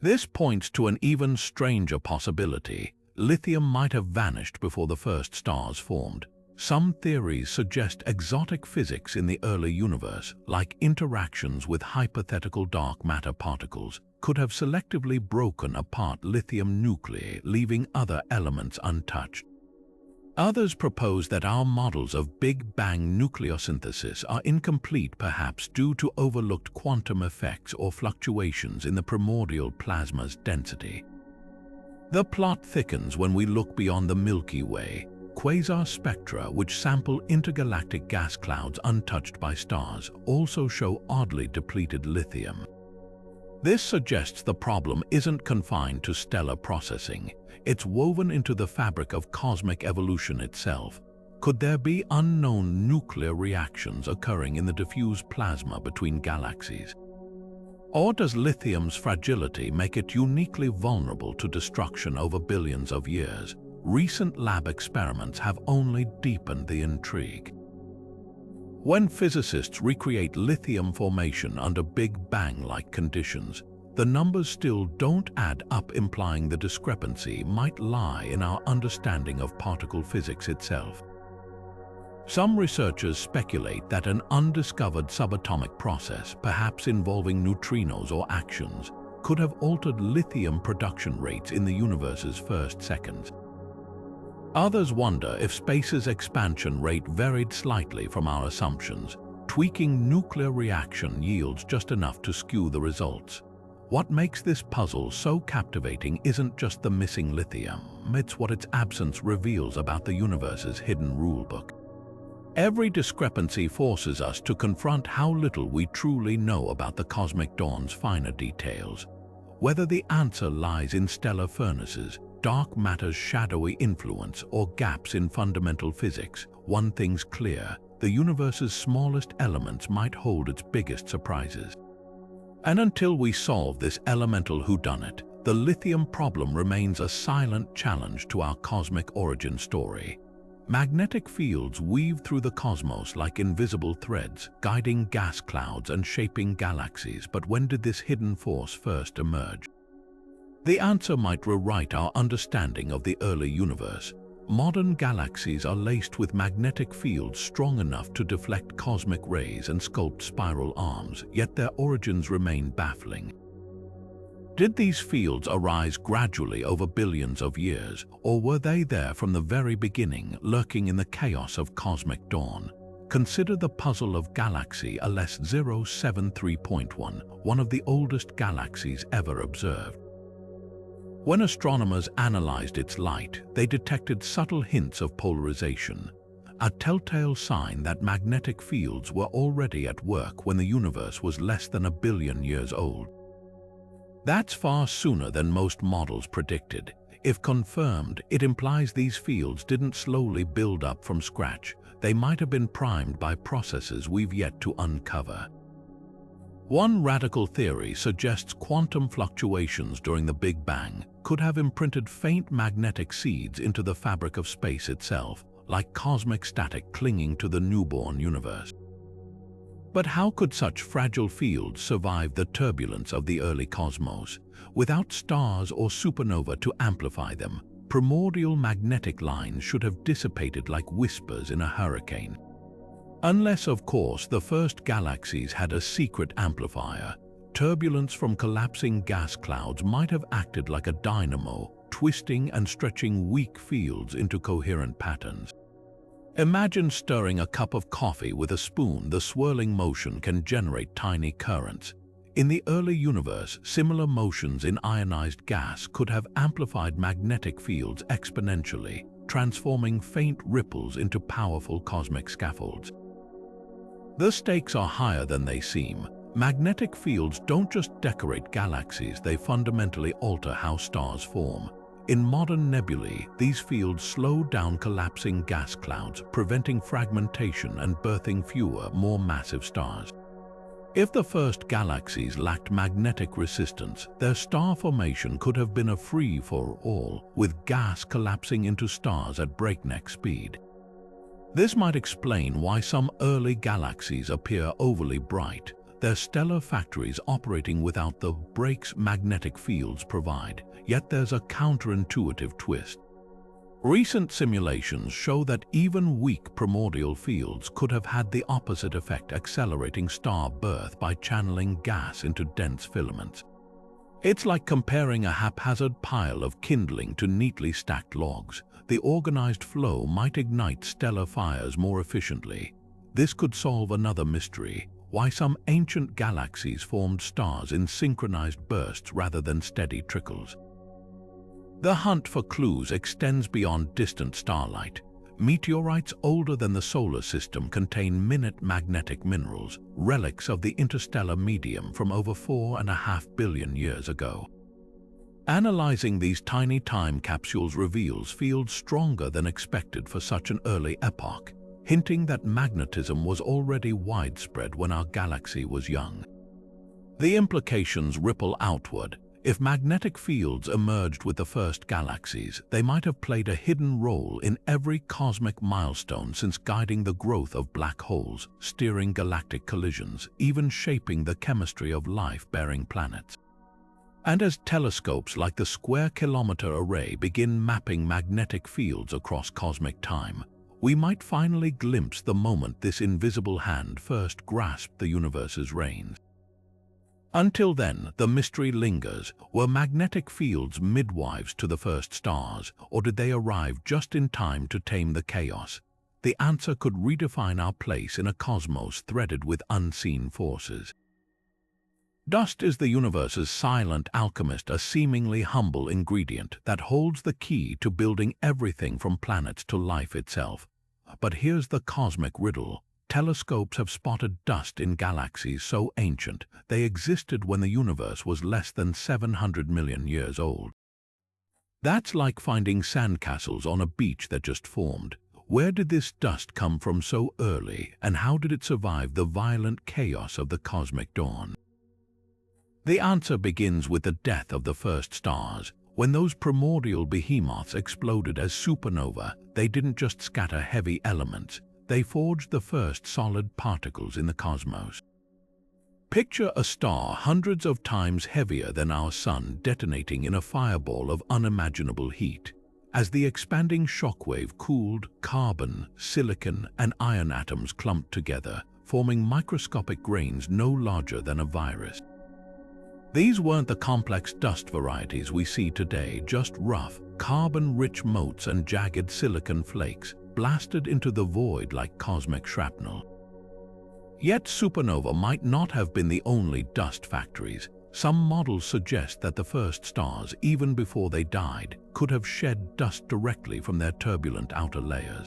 This points to an even stranger possibility. Lithium might have vanished before the first stars formed. Some theories suggest exotic physics in the early universe, like interactions with hypothetical dark matter particles, could have selectively broken apart lithium nuclei, leaving other elements untouched. Others propose that our models of Big Bang nucleosynthesis are incomplete, perhaps due to overlooked quantum effects or fluctuations in the primordial plasma's density. The plot thickens when we look beyond the Milky Way. Quasar spectra, which sample intergalactic gas clouds untouched by stars, also show oddly depleted lithium. This suggests the problem isn't confined to stellar processing. It's woven into the fabric of cosmic evolution itself. Could there be unknown nuclear reactions occurring in the diffuse plasma between galaxies? Or does lithium's fragility make it uniquely vulnerable to destruction over billions of years? Recent lab experiments have only deepened the intrigue. When physicists recreate lithium formation under Big Bang-like conditions, the numbers still don't add up, implying the discrepancy might lie in our understanding of particle physics itself. Some researchers speculate that an undiscovered subatomic process, perhaps involving neutrinos or actions, could have altered lithium production rates in the universe's first seconds. Others wonder if space's expansion rate varied slightly from our assumptions. Tweaking nuclear reaction yields just enough to skew the results. What makes this puzzle so captivating isn't just the missing lithium, it's what its absence reveals about the universe's hidden rulebook. Every discrepancy forces us to confront how little we truly know about the cosmic dawn's finer details. Whether the answer lies in stellar furnaces, dark matter's shadowy influence, or gaps in fundamental physics, one thing's clear: the universe's smallest elements might hold its biggest surprises. And until we solve this elemental whodunit, the lithium problem remains a silent challenge to our cosmic origin story. Magnetic fields weave through the cosmos like invisible threads, guiding gas clouds and shaping galaxies. But when did this hidden force first emerge? The answer might rewrite our understanding of the early universe. Modern galaxies are laced with magnetic fields strong enough to deflect cosmic rays and sculpt spiral arms, yet their origins remain baffling. Did these fields arise gradually over billions of years, or were they there from the very beginning, lurking in the chaos of cosmic dawn? Consider the puzzle of Galaxy LS 073.1, one of the oldest galaxies ever observed. When astronomers analyzed its light, they detected subtle hints of polarization, a telltale sign that magnetic fields were already at work when the universe was less than 1 billion years old. That's far sooner than most models predicted. If confirmed, it implies these fields didn't slowly build up from scratch. They might have been primed by processes we've yet to uncover. One radical theory suggests quantum fluctuations during the Big Bang could have imprinted faint magnetic seeds into the fabric of space itself, like cosmic static clinging to the newborn universe. But how could such fragile fields survive the turbulence of the early cosmos? Without stars or supernova to amplify them, primordial magnetic lines should have dissipated like whispers in a hurricane. Unless, of course, the first galaxies had a secret amplifier, turbulence from collapsing gas clouds might have acted like a dynamo, twisting and stretching weak fields into coherent patterns. Imagine stirring a cup of coffee with a spoon. The swirling motion can generate tiny currents. In the early universe, similar motions in ionized gas could have amplified magnetic fields exponentially, transforming faint ripples into powerful cosmic scaffolds. The stakes are higher than they seem. Magnetic fields don't just decorate galaxies, they fundamentally alter how stars form. In modern nebulae, these fields slow down collapsing gas clouds, preventing fragmentation and birthing fewer, more massive stars. If the first galaxies lacked magnetic resistance, their star formation could have been a free-for-all, with gas collapsing into stars at breakneck speed. This might explain why some early galaxies appear overly bright, their stellar factories operating without the brakes magnetic fields provide. Yet there's a counterintuitive twist. Recent simulations show that even weak primordial fields could have had the opposite effect, accelerating star birth by channeling gas into dense filaments. It's like comparing a haphazard pile of kindling to neatly stacked logs. The organized flow might ignite stellar fires more efficiently. This could solve another mystery: why some ancient galaxies formed stars in synchronized bursts rather than steady trickles. The hunt for clues extends beyond distant starlight. Meteorites older than the solar system contain minute magnetic minerals, relics of the interstellar medium from over 4.5 billion years ago. Analyzing these tiny time capsules reveals fields stronger than expected for such an early epoch, hinting that magnetism was already widespread when our galaxy was young. The implications ripple outward. If magnetic fields emerged with the first galaxies, they might have played a hidden role in every cosmic milestone since, guiding the growth of black holes, steering galactic collisions, even shaping the chemistry of life-bearing planets. And as telescopes like the Square Kilometre Array begin mapping magnetic fields across cosmic time, we might finally glimpse the moment this invisible hand first grasped the universe's reins. Until then, the mystery lingers. Were magnetic fields midwives to the first stars, or did they arrive just in time to tame the chaos? The answer could redefine our place in a cosmos threaded with unseen forces. Dust is the universe's silent alchemist, a seemingly humble ingredient that holds the key to building everything from planets to life itself. But here's the cosmic riddle. Telescopes have spotted dust in galaxies so ancient they existed when the universe was less than 700 million years old. That's like finding sandcastles on a beach that just formed. Where did this dust come from so early, and how did it survive the violent chaos of the cosmic dawn? The answer begins with the death of the first stars. When those primordial behemoths exploded as supernova, they didn't just scatter heavy elements. They forged the first solid particles in the cosmos. Picture a star hundreds of times heavier than our Sun detonating in a fireball of unimaginable heat. As the expanding shockwave cooled, carbon, silicon, and iron atoms clumped together, forming microscopic grains no larger than a virus. These weren't the complex dust varieties we see today, just rough, carbon-rich motes and jagged silicon flakes, blasted into the void like cosmic shrapnel. Yet supernova might not have been the only dust factories. Some models suggest that the first stars, even before they died, could have shed dust directly from their turbulent outer layers.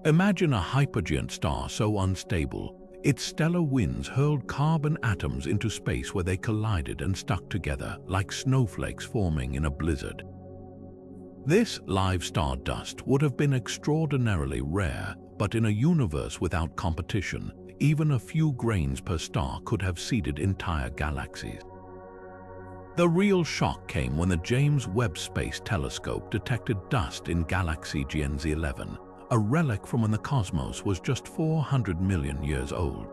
Imagine a hypergiant star so unstable, its stellar winds hurled carbon atoms into space where they collided and stuck together like snowflakes forming in a blizzard. This live star dust would have been extraordinarily rare, but in a universe without competition, even a few grains per star could have seeded entire galaxies. The real shock came when the James Webb Space Telescope detected dust in galaxy GNZ11, a relic from when the cosmos was just 400 million years old.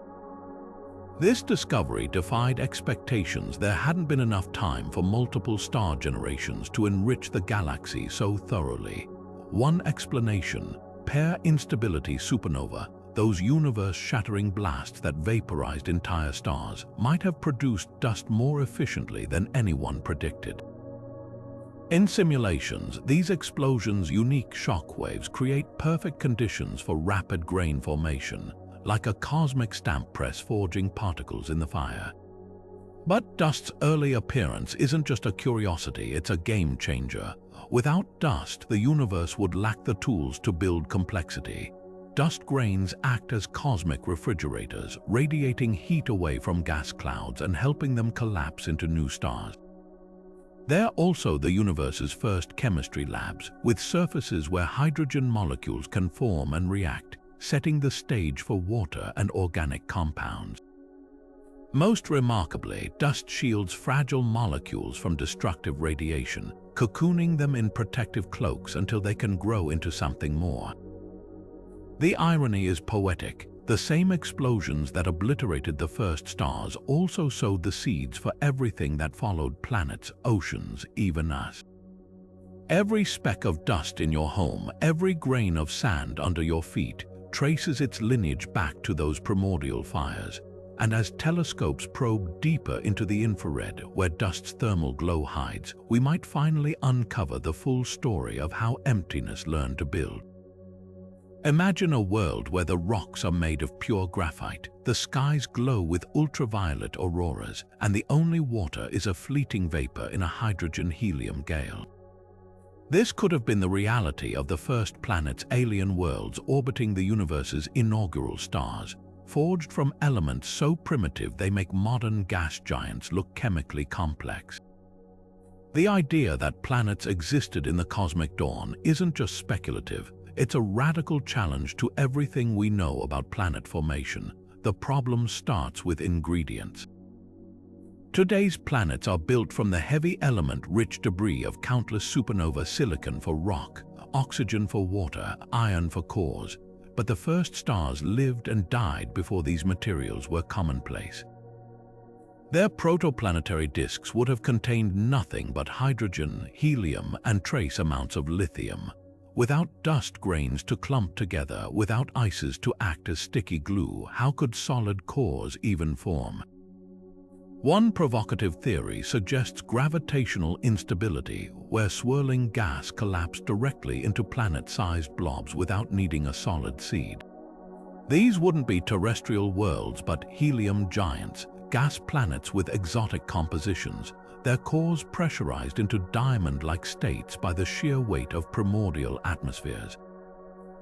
This discovery defied expectations. There hadn't been enough time for multiple star generations to enrich the galaxy so thoroughly. One explanation: pair instability supernova, those universe-shattering blasts that vaporized entire stars, might have produced dust more efficiently than anyone predicted. In simulations, these explosions' unique shock waves create perfect conditions for rapid grain formation, like a cosmic stamp press forging particles in the fire. But dust's early appearance isn't just a curiosity, it's a game changer. Without dust, the universe would lack the tools to build complexity. Dust grains act as cosmic refrigerators, radiating heat away from gas clouds and helping them collapse into new stars. They're also the universe's first chemistry labs, with surfaces where hydrogen molecules can form and react, setting the stage for water and organic compounds. Most remarkably, dust shields fragile molecules from destructive radiation, cocooning them in protective cloaks until they can grow into something more. The irony is poetic. The same explosions that obliterated the first stars also sowed the seeds for everything that followed: planets, oceans, even us. Every speck of dust in your home, every grain of sand under your feet, traces its lineage back to those primordial fires. And as telescopes probe deeper into the infrared, where dust's thermal glow hides, we might finally uncover the full story of how emptiness learned to build. Imagine a world where the rocks are made of pure graphite, the skies glow with ultraviolet auroras, and the only water is a fleeting vapor in a hydrogen-helium gale. This could have been the reality of the first planet's alien worlds orbiting the universe's inaugural stars, forged from elements so primitive they make modern gas giants look chemically complex. The idea that planets existed in the cosmic dawn isn't just speculative, it's a radical challenge to everything we know about planet formation. The problem starts with ingredients. Today's planets are built from the heavy element-rich debris of countless supernova: silicon for rock, oxygen for water, iron for cores. But the first stars lived and died before these materials were commonplace. Their protoplanetary disks would have contained nothing but hydrogen, helium, and trace amounts of lithium. Without dust grains to clump together, without ices to act as sticky glue, how could solid cores even form? One provocative theory suggests gravitational instability, where swirling gas collapsed directly into planet-sized blobs without needing a solid seed. These wouldn't be terrestrial worlds but helium giants, gas planets with exotic compositions, their cores pressurized into diamond-like states by the sheer weight of primordial atmospheres.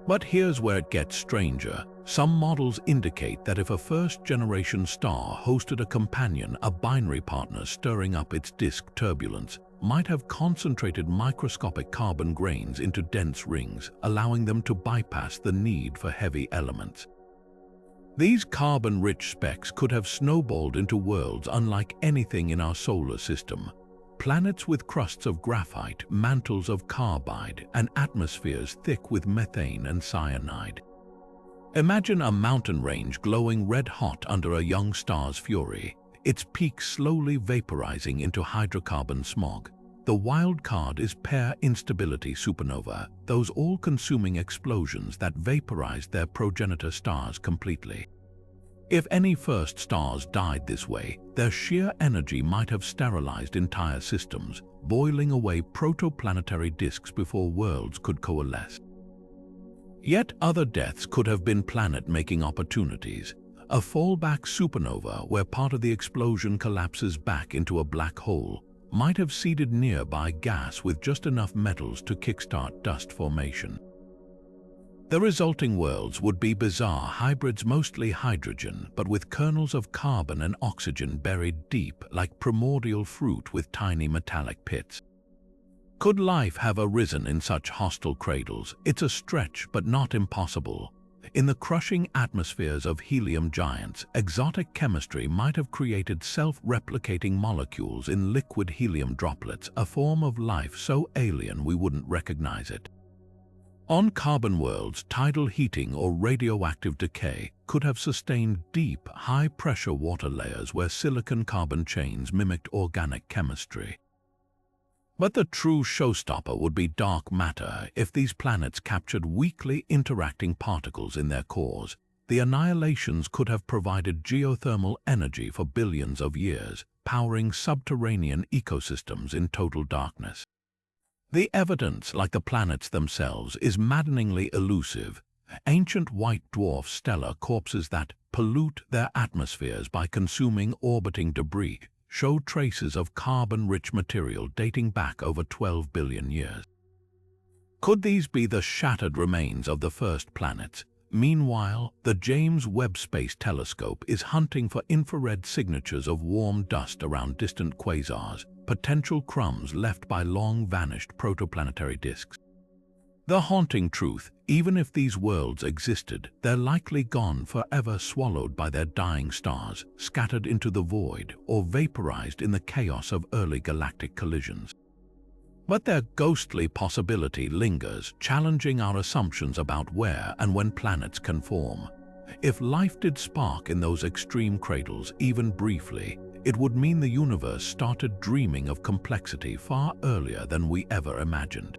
But here's where it gets stranger. Some models indicate that if a first-generation star hosted a companion, a binary partner stirring up its disk, turbulence might have concentrated microscopic carbon grains into dense rings, allowing them to bypass the need for heavy elements. These carbon-rich specks could have snowballed into worlds unlike anything in our solar system. Planets with crusts of graphite, mantles of carbide, and atmospheres thick with methane and cyanide. Imagine a mountain range glowing red-hot under a young star's fury, its peaks slowly vaporizing into hydrocarbon smog. The wild card is pair instability supernova, those all-consuming explosions that vaporized their progenitor stars completely. If any first stars died this way, their sheer energy might have sterilized entire systems, boiling away protoplanetary disks before worlds could coalesce. Yet other deaths could have been planet-making opportunities. A fallback supernova where part of the explosion collapses back into a black hole might have seeded nearby gas with just enough metals to kickstart dust formation. The resulting worlds would be bizarre hybrids, mostly hydrogen, but with kernels of carbon and oxygen buried deep like primordial fruit with tiny metallic pits. Could life have arisen in such hostile cradles? It's a stretch, but not impossible. In the crushing atmospheres of helium giants, exotic chemistry might have created self-replicating molecules in liquid helium droplets, a form of life so alien we wouldn't recognize it. On carbon worlds, tidal heating or radioactive decay could have sustained deep, high-pressure water layers where silicon-carbon chains mimicked organic chemistry. But the true showstopper would be dark matter. If these planets captured weakly interacting particles in their cores, the annihilations could have provided geothermal energy for billions of years, powering subterranean ecosystems in total darkness. The evidence, like the planets themselves, is maddeningly elusive. Ancient white dwarf stellar corpses that pollute their atmospheres by consuming orbiting debris show traces of carbon-rich material dating back over 12 billion years. Could these be the shattered remains of the first planets? Meanwhile, the James Webb Space Telescope is hunting for infrared signatures of warm dust around distant quasars, potential crumbs left by long-vanished protoplanetary disks. The haunting truth, even if these worlds existed, they're likely gone forever, swallowed by their dying stars, scattered into the void, or vaporized in the chaos of early galactic collisions. But their ghostly possibility lingers, challenging our assumptions about where and when planets can form. If life did spark in those extreme cradles, even briefly, it would mean the universe started dreaming of complexity far earlier than we ever imagined.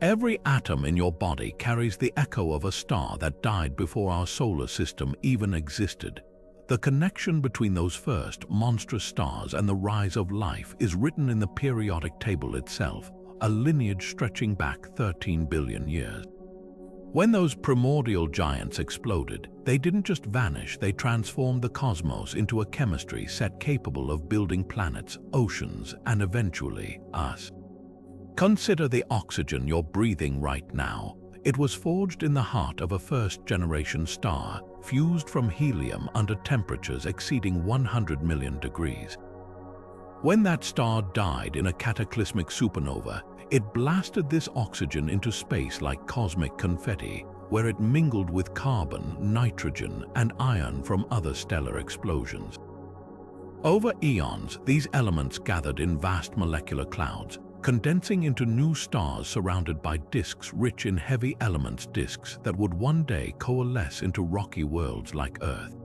Every atom in your body carries the echo of a star that died before our solar system even existed. The connection between those first monstrous stars and the rise of life is written in the periodic table itself, a lineage stretching back 13 billion years. When those primordial giants exploded, they didn't just vanish, they transformed the cosmos into a chemistry set capable of building planets, oceans, and eventually us. Consider the oxygen you're breathing right now. It was forged in the heart of a first-generation star, fused from helium under temperatures exceeding 100 million degrees. When that star died in a cataclysmic supernova, it blasted this oxygen into space like cosmic confetti, where it mingled with carbon, nitrogen, and iron from other stellar explosions. Over eons, these elements gathered in vast molecular clouds, condensing into new stars surrounded by disks rich in heavy elements, disks that would one day coalesce into rocky worlds like Earth.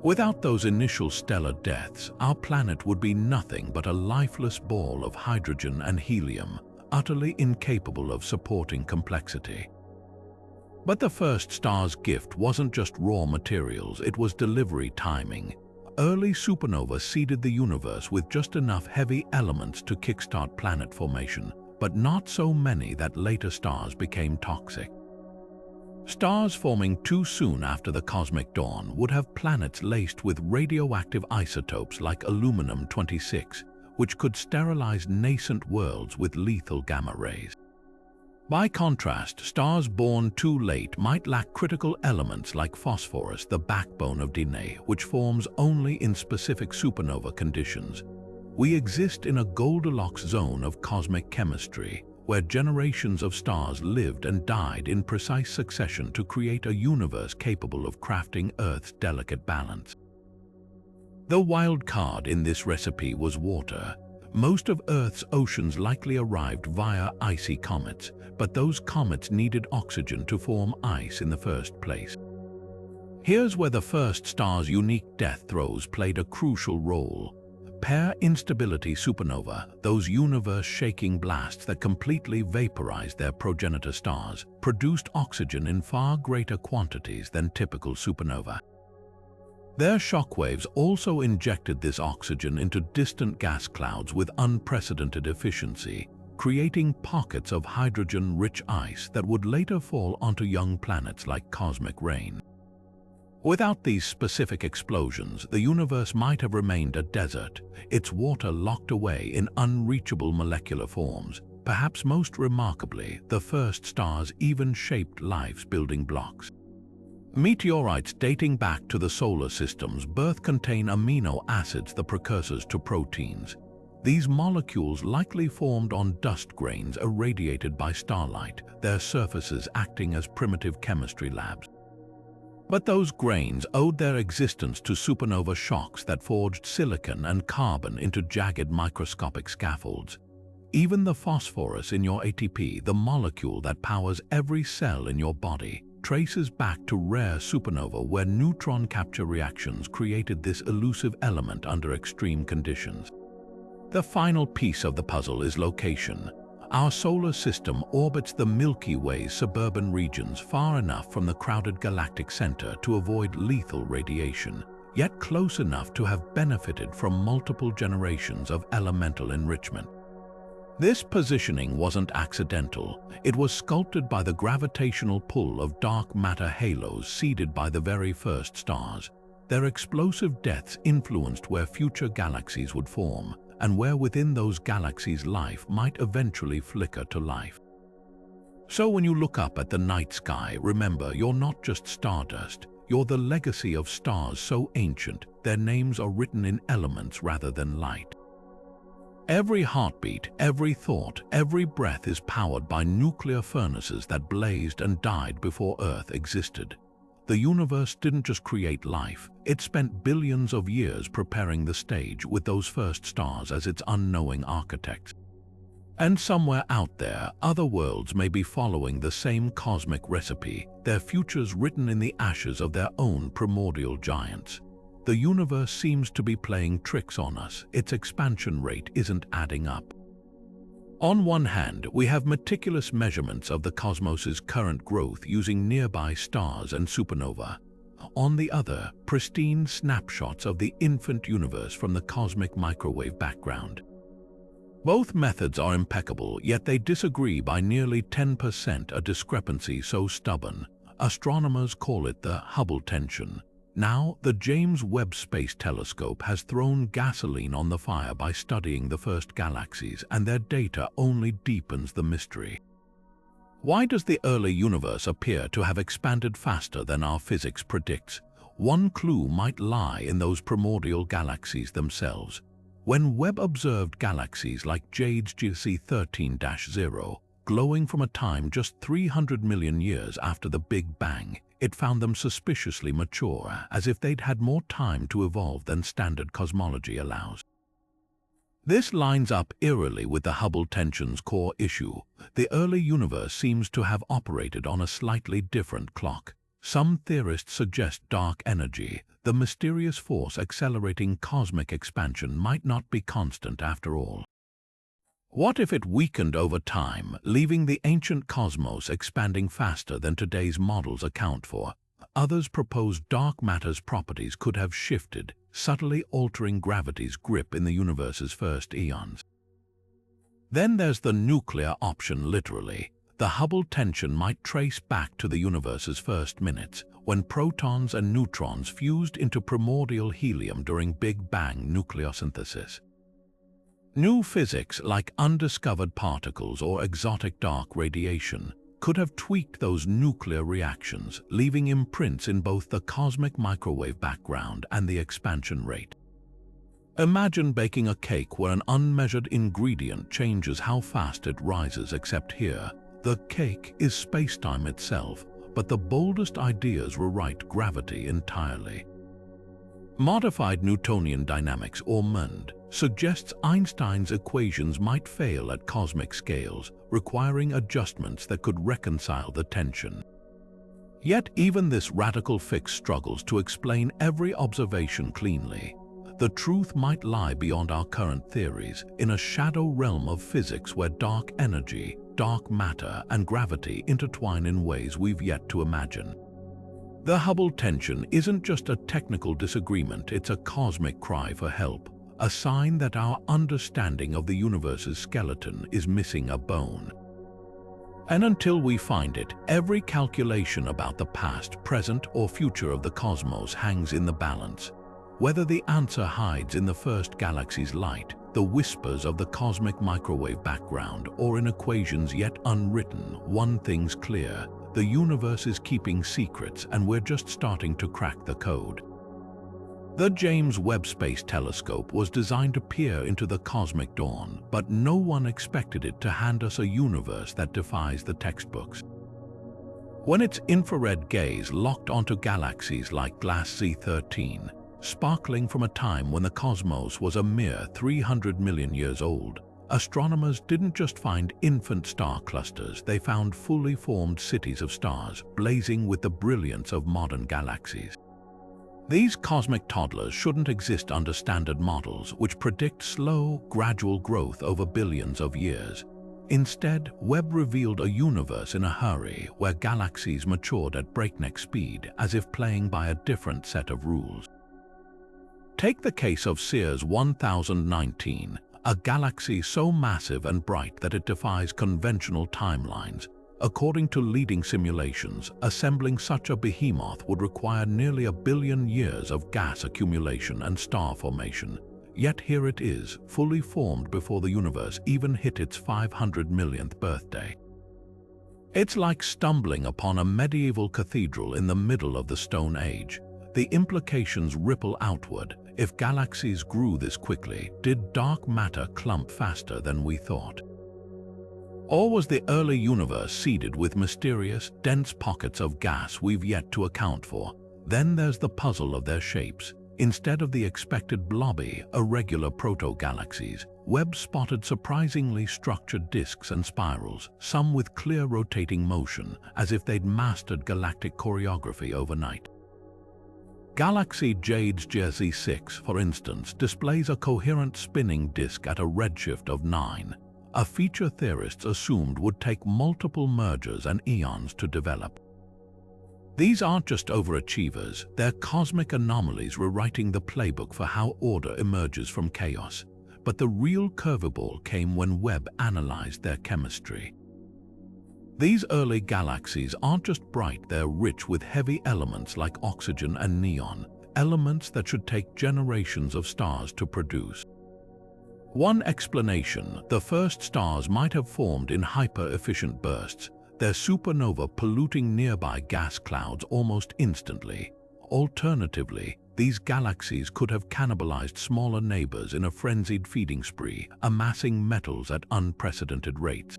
Without those initial stellar deaths, our planet would be nothing but a lifeless ball of hydrogen and helium, utterly incapable of supporting complexity. But the first star's gift wasn't just raw materials, it was delivery timing. Early supernovae seeded the universe with just enough heavy elements to kickstart planet formation, but not so many that later stars became toxic. Stars forming too soon after the cosmic dawn would have planets laced with radioactive isotopes like aluminum-26, which could sterilize nascent worlds with lethal gamma rays. By contrast, stars born too late might lack critical elements like phosphorus, the backbone of DNA, which forms only in specific supernova conditions. We exist in a Goldilocks zone of cosmic chemistry, where generations of stars lived and died in precise succession to create a universe capable of crafting Earth's delicate balance. The wild card in this recipe was water. Most of Earth's oceans likely arrived via icy comets, but those comets needed oxygen to form ice in the first place. Here's where the first star's unique death throes played a crucial role. Pair instability supernova, those universe-shaking blasts that completely vaporized their progenitor stars, produced oxygen in far greater quantities than typical supernova. Their shockwaves also injected this oxygen into distant gas clouds with unprecedented efficiency, creating pockets of hydrogen-rich ice that would later fall onto young planets like cosmic rain. Without these specific explosions, the universe might have remained a desert, its water locked away in unreachable molecular forms. Perhaps most remarkably, the first stars even shaped life's building blocks. Meteorites dating back to the solar system's birth contain amino acids, the precursors to proteins. These molecules likely formed on dust grains irradiated by starlight, their surfaces acting as primitive chemistry labs. But those grains owed their existence to supernova shocks that forged silicon and carbon into jagged microscopic scaffolds. Even the phosphorus in your ATP, the molecule that powers every cell in your body, traces back to rare supernova where neutron capture reactions created this elusive element under extreme conditions. The final piece of the puzzle is location. Our solar system orbits the Milky Way's suburban regions far enough from the crowded galactic center to avoid lethal radiation, yet close enough to have benefited from multiple generations of elemental enrichment. This positioning wasn't accidental. It was sculpted by the gravitational pull of dark matter halos seeded by the very first stars. Their explosive deaths influenced where future galaxies would form, and where within those galaxies life might eventually flicker to life. So when you look up at the night sky, remember you're not just stardust, you're the legacy of stars so ancient their names are written in elements rather than light. Every heartbeat, every thought, every breath is powered by nuclear furnaces that blazed and died before Earth existed. The universe didn't just create life, it spent billions of years preparing the stage with those first stars as its unknowing architects. And somewhere out there, other worlds may be following the same cosmic recipe, their futures written in the ashes of their own primordial giants. The universe seems to be playing tricks on us. Its expansion rate isn't adding up. On one hand, we have meticulous measurements of the cosmos's current growth using nearby stars and supernova. On the other, pristine snapshots of the infant universe from the cosmic microwave background. Both methods are impeccable, yet they disagree by nearly 10%, a discrepancy so stubborn. Astronomers call it the Hubble tension. Now, the James Webb Space Telescope has thrown gasoline on the fire by studying the first galaxies, and their data only deepens the mystery. Why does the early universe appear to have expanded faster than our physics predicts? One clue might lie in those primordial galaxies themselves. When Webb observed galaxies like Jade's GC 13-0, glowing from a time just 300 million years after the Big Bang, it found them suspiciously mature, as if they'd had more time to evolve than standard cosmology allows. This lines up eerily with the Hubble tension's core issue. The early universe seems to have operated on a slightly different clock. Some theorists suggest dark energy, the mysterious force accelerating cosmic expansion, might not be constant after all. What if it weakened over time, leaving the ancient cosmos expanding faster than today's models account for? Others propose dark matter's properties could have shifted, subtly altering gravity's grip in the universe's first eons. Then there's the nuclear option, literally. The Hubble tension might trace back to the universe's first minutes, when protons and neutrons fused into primordial helium during Big Bang nucleosynthesis. New physics, like undiscovered particles or exotic dark radiation, could have tweaked those nuclear reactions, leaving imprints in both the cosmic microwave background and the expansion rate. Imagine baking a cake where an unmeasured ingredient changes how fast it rises, except here, the cake is space-time itself, but the boldest ideas rewrite gravity entirely. Modified Newtonian dynamics, or MND, suggests Einstein's equations might fail at cosmic scales, requiring adjustments that could reconcile the tension. Yet even this radical fix struggles to explain every observation cleanly. The truth might lie beyond our current theories, in a shadow realm of physics where dark energy, dark matter, and gravity intertwine in ways we've yet to imagine. The Hubble tension isn't just a technical disagreement, it's a cosmic cry for help, a sign that our understanding of the universe's skeleton is missing a bone. And until we find it, every calculation about the past, present, or future of the cosmos hangs in the balance. Whether the answer hides in the first galaxy's light, the whispers of the cosmic microwave background, or in equations yet unwritten, one thing's clear: the universe is keeping secrets, and we're just starting to crack the code. The James Webb Space Telescope was designed to peer into the cosmic dawn, but no one expected it to hand us a universe that defies the textbooks. When its infrared gaze locked onto galaxies like Glass Z13, sparkling from a time when the cosmos was a mere 300 million years old, astronomers didn't just find infant star clusters, they found fully formed cities of stars, blazing with the brilliance of modern galaxies. These cosmic toddlers shouldn't exist under standard models, which predict slow, gradual growth over billions of years. Instead, Webb revealed a universe in a hurry, where galaxies matured at breakneck speed, as if playing by a different set of rules. Take the case of Sears 1019, a galaxy so massive and bright that it defies conventional timelines. According to leading simulations, assembling such a behemoth would require nearly 1 billion years of gas accumulation and star formation. Yet here it is, fully formed before the universe even hit its 500 millionth birthday. It's like stumbling upon a medieval cathedral in the middle of the Stone Age. The implications ripple outward. If galaxies grew this quickly, did dark matter clump faster than we thought? Or was the early universe seeded with mysterious, dense pockets of gas we've yet to account for? Then there's the puzzle of their shapes. Instead of the expected blobby, irregular proto-galaxies, Webb spotted surprisingly structured disks and spirals, some with clear rotating motion, as if they'd mastered galactic choreography overnight. Galaxy Jade's JZ6, for instance, displays a coherent spinning disk at a redshift of 9. A feature theorists assumed would take multiple mergers and eons to develop. These aren't just overachievers, they're cosmic anomalies rewriting the playbook for how order emerges from chaos. But the real curveball came when Webb analyzed their chemistry. These early galaxies aren't just bright, they're rich with heavy elements like oxygen and neon, elements that should take generations of stars to produce. One explanation: the first stars might have formed in hyper-efficient bursts, their supernova polluting nearby gas clouds almost instantly. Alternatively, these galaxies could have cannibalized smaller neighbors in a frenzied feeding spree, amassing metals at unprecedented rates.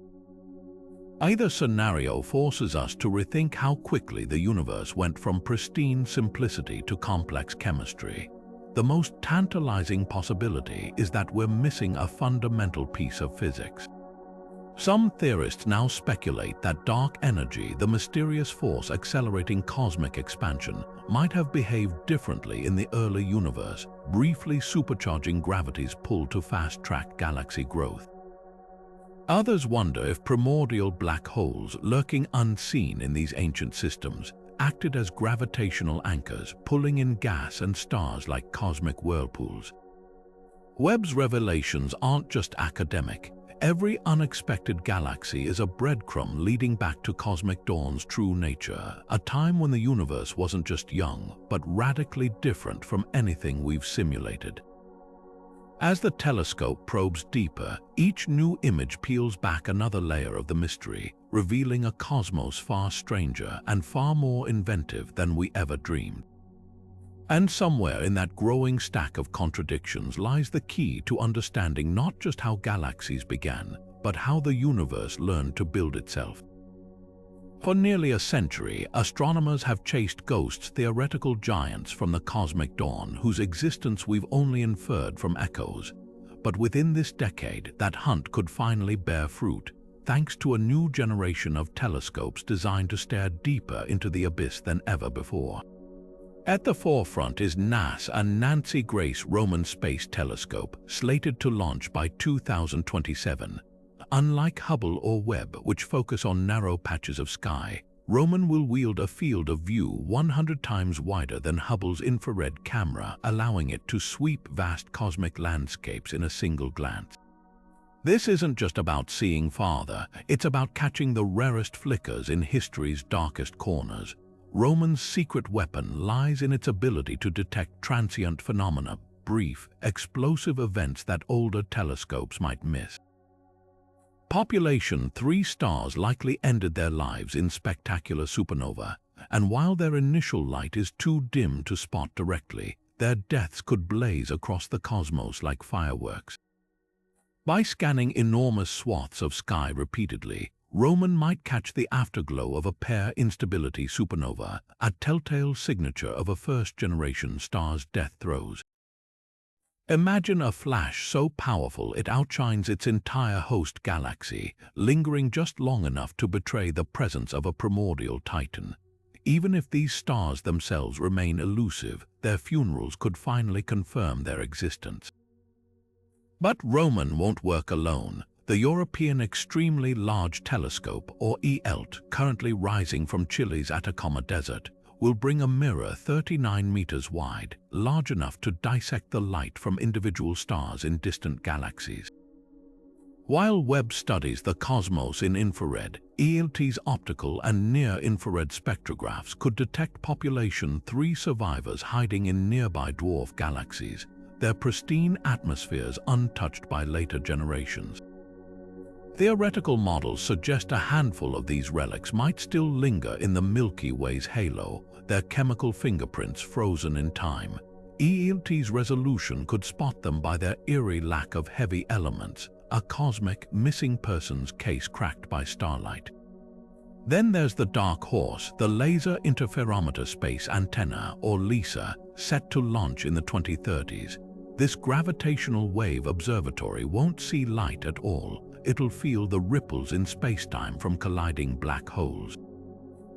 Either scenario forces us to rethink how quickly the universe went from pristine simplicity to complex chemistry. The most tantalizing possibility is that we're missing a fundamental piece of physics. Some theorists now speculate that dark energy, the mysterious force accelerating cosmic expansion, might have behaved differently in the early universe, briefly supercharging gravity's pull to fast-track galaxy growth. Others wonder if primordial black holes, lurking unseen in these ancient systems, acted as gravitational anchors, pulling in gas and stars like cosmic whirlpools. Webb's revelations aren't just academic. Every unexpected galaxy is a breadcrumb leading back to cosmic dawn's true nature, a time when the universe wasn't just young, but radically different from anything we've simulated. As the telescope probes deeper, each new image peels back another layer of the mystery, revealing a cosmos far stranger and far more inventive than we ever dreamed. And somewhere in that growing stack of contradictions lies the key to understanding not just how galaxies began, but how the universe learned to build itself. For nearly a century, astronomers have chased ghosts, theoretical giants from the cosmic dawn whose existence we've only inferred from echoes. But within this decade, that hunt could finally bear fruit, thanks to a new generation of telescopes designed to stare deeper into the abyss than ever before. At the forefront is NASA's Nancy Grace Roman Space Telescope, slated to launch by 2027. Unlike Hubble or Webb, which focus on narrow patches of sky, Roman will wield a field of view 100 times wider than Hubble's infrared camera, allowing it to sweep vast cosmic landscapes in a single glance. This isn't just about seeing farther, it's about catching the rarest flickers in history's darkest corners. Roman's secret weapon lies in its ability to detect transient phenomena, brief, explosive events that older telescopes might miss. Population 3 stars likely ended their lives in spectacular supernova, and while their initial light is too dim to spot directly, their deaths could blaze across the cosmos like fireworks. By scanning enormous swaths of sky repeatedly, Roman might catch the afterglow of a pair instability supernova, a telltale signature of a first-generation star's death throes. Imagine a flash so powerful it outshines its entire host galaxy, lingering just long enough to betray the presence of a primordial titan. Even if these stars themselves remain elusive, their funerals could finally confirm their existence. But Roman won't work alone. The European Extremely Large Telescope, or ELT, currently rising from Chile's Atacama Desert, will bring a mirror 39 meters wide, large enough to dissect the light from individual stars in distant galaxies. While Webb studies the cosmos in infrared, ELT's optical and near-infrared spectrographs could detect population 3 survivors hiding in nearby dwarf galaxies, their pristine atmospheres untouched by later generations. Theoretical models suggest a handful of these relics might still linger in the Milky Way's halo, their chemical fingerprints frozen in time. ELT's resolution could spot them by their eerie lack of heavy elements, a cosmic missing persons case cracked by starlight. Then there's the dark horse, the Laser Interferometer Space Antenna, or LISA, set to launch in the 2030s. This gravitational wave observatory won't see light at all. It'll feel the ripples in spacetime from colliding black holes.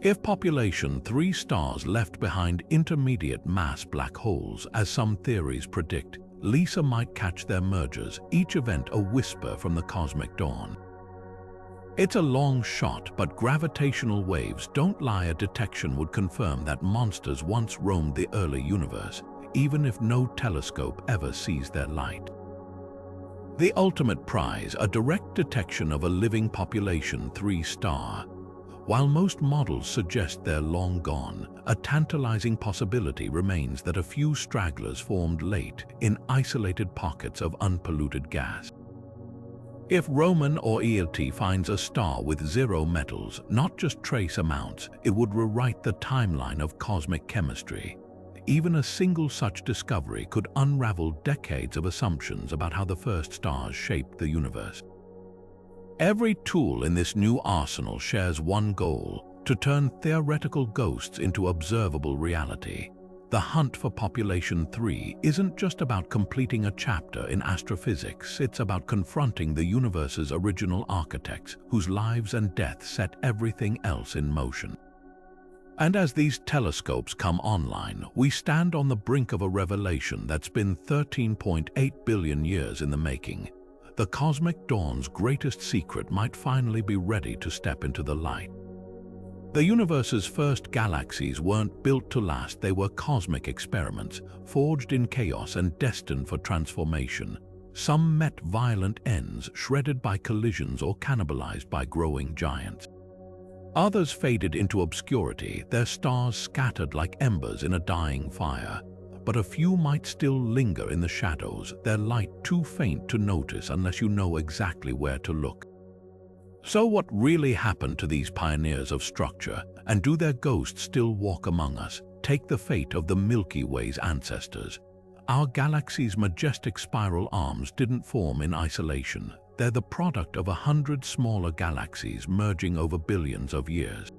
If population 3 stars left behind intermediate mass black holes, as some theories predict, LISA might catch their mergers, each event a whisper from the cosmic dawn. It's a long shot, but gravitational waves don't lie. A detection would confirm that monsters once roamed the early universe, even if no telescope ever sees their light. The ultimate prize, a direct detection of a living population 3 star. While most models suggest they're long gone, a tantalizing possibility remains that a few stragglers formed late in isolated pockets of unpolluted gas. If Roman or ELT finds a star with 0 metals, not just trace amounts, it would rewrite the timeline of cosmic chemistry. Even a single such discovery could unravel decades of assumptions about how the first stars shaped the universe. Every tool in this new arsenal shares one goal: to turn theoretical ghosts into observable reality. The hunt for population 3 isn't just about completing a chapter in astrophysics, it's about confronting the universe's original architects, whose lives and death set everything else in motion. And as these telescopes come online, we stand on the brink of a revelation that's been 13.8 billion years in the making. The cosmic dawn's greatest secret might finally be ready to step into the light. The universe's first galaxies weren't built to last. They were cosmic experiments, forged in chaos and destined for transformation. Some met violent ends, shredded by collisions or cannibalized by growing giants. Others faded into obscurity, their stars scattered like embers in a dying fire. But a few might still linger in the shadows, their light too faint to notice unless you know exactly where to look. So what really happened to these pioneers of structure, and do their ghosts still walk among us? Take the fate of the Milky Way's ancestors. Our galaxy's majestic spiral arms didn't form in isolation. They're the product of 100 smaller galaxies merging over billions of years.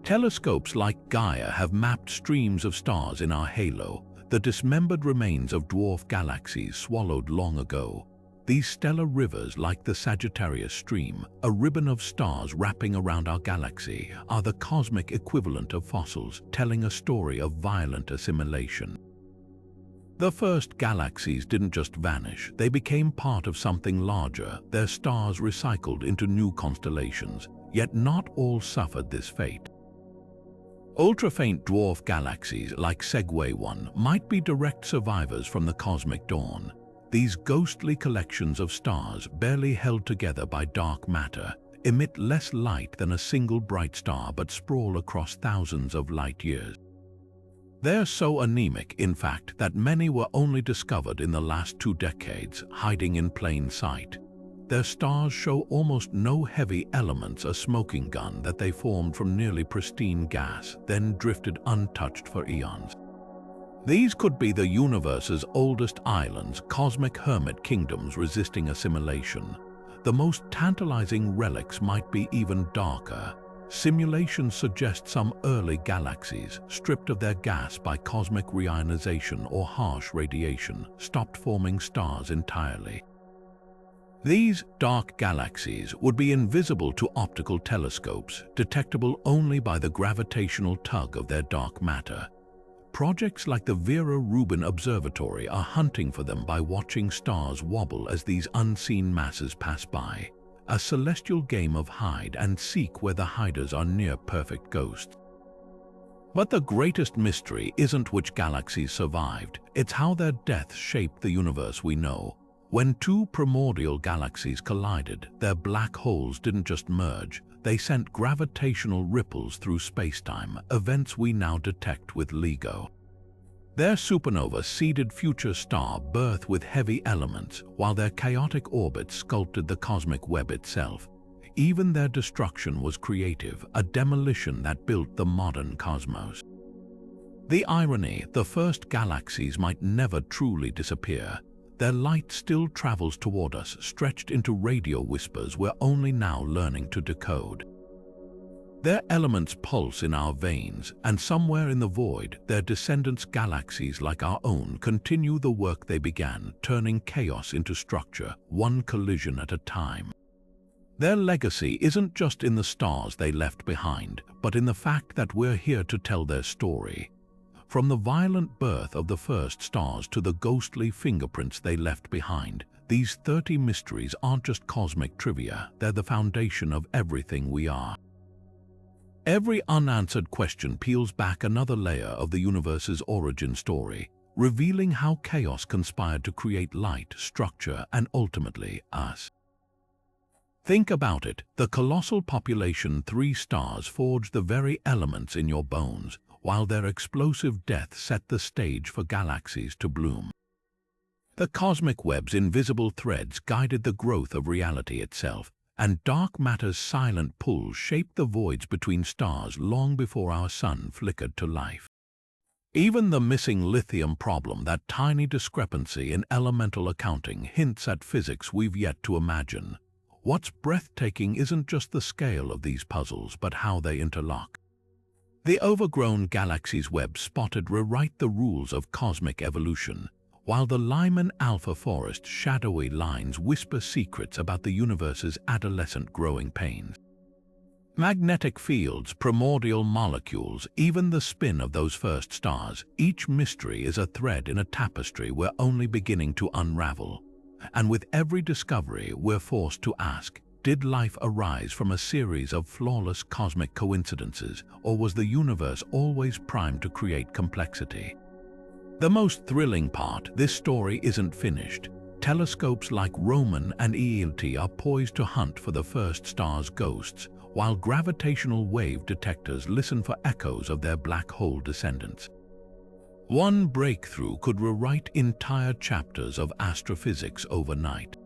Telescopes like Gaia have mapped streams of stars in our halo, the dismembered remains of dwarf galaxies swallowed long ago. These stellar rivers, like the Sagittarius Stream, a ribbon of stars wrapping around our galaxy, are the cosmic equivalent of fossils, telling a story of violent assimilation. The first galaxies didn't just vanish, they became part of something larger, their stars recycled into new constellations, yet not all suffered this fate. Ultra-faint dwarf galaxies like Segway 1 might be direct survivors from the cosmic dawn. these ghostly collections of stars, barely held together by dark matter, emit less light than a single bright star but sprawl across thousands of light years. They're so anemic, in fact, that many were only discovered in the last 2 decades, hiding in plain sight. Their stars show almost no heavy elements, a smoking gun that they formed from nearly pristine gas, then drifted untouched for eons. These could be the universe's oldest islands, cosmic hermit kingdoms resisting assimilation. The most tantalizing relics might be even darker. Simulations suggest some early galaxies, stripped of their gas by cosmic reionization or harsh radiation, stopped forming stars entirely. These dark galaxies would be invisible to optical telescopes, detectable only by the gravitational tug of their dark matter. Projects like the Vera Rubin Observatory are hunting for them by watching stars wobble as these unseen masses pass by. A celestial game of hide and seek where the hiders are near-perfect ghosts. But the greatest mystery isn't which galaxies survived, it's how their deaths shaped the universe we know. When 2 primordial galaxies collided, their black holes didn't just merge, they sent gravitational ripples through spacetime, events we now detect with LIGO. Their supernova seeded future star birth with heavy elements, while their chaotic orbits sculpted the cosmic web itself. Even their destruction was creative, a demolition that built the modern cosmos. The irony, the first galaxies might never truly disappear. Their light still travels toward us, stretched into radio whispers we're only now learning to decode. Their elements pulse in our veins, and somewhere in the void, their descendants, galaxies like our own, continue the work they began, turning chaos into structure, one collision at a time. Their legacy isn't just in the stars they left behind, but in the fact that we're here to tell their story. From the violent birth of the first stars to the ghostly fingerprints they left behind, these 30 mysteries aren't just cosmic trivia, they're the foundation of everything we are. Every unanswered question peels back another layer of the universe's origin story, revealing how chaos conspired to create light, structure, and ultimately us. Think about it, the colossal population 3 stars forged the very elements in your bones, while their explosive death set the stage for galaxies to bloom. The cosmic web's invisible threads guided the growth of reality itself, and dark matter's silent pull shaped the voids between stars long before our sun flickered to life. Even the missing lithium problem, that tiny discrepancy in elemental accounting, hints at physics we've yet to imagine. What's breathtaking isn't just the scale of these puzzles, but how they interlock. The overgrown galaxy's web spotted rewrite the rules of cosmic evolution, while the Lyman Alpha Forest's shadowy lines whisper secrets about the universe's adolescent growing pains. Magnetic fields, primordial molecules, even the spin of those first stars, each mystery is a thread in a tapestry we're only beginning to unravel. And with every discovery, we're forced to ask, did life arise from a series of flawless cosmic coincidences, or was the universe always primed to create complexity? The most thrilling part, this story isn't finished. Telescopes like Roman and ELT are poised to hunt for the first star's ghosts, while gravitational wave detectors listen for echoes of their black hole descendants. One breakthrough could rewrite entire chapters of astrophysics overnight.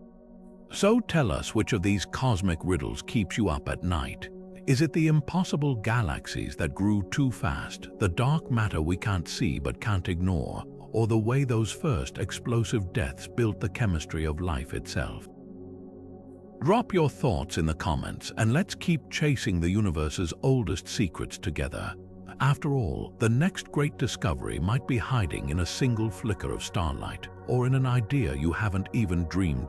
So tell us, which of these cosmic riddles keeps you up at night? Is it the impossible galaxies that grew too fast, the dark matter we can't see but can't ignore, or the way those first explosive deaths built the chemistry of life itself? Drop your thoughts in the comments, and let's keep chasing the universe's oldest secrets together. After all, the next great discovery might be hiding in a single flicker of starlight, or in an idea you haven't even dreamed of.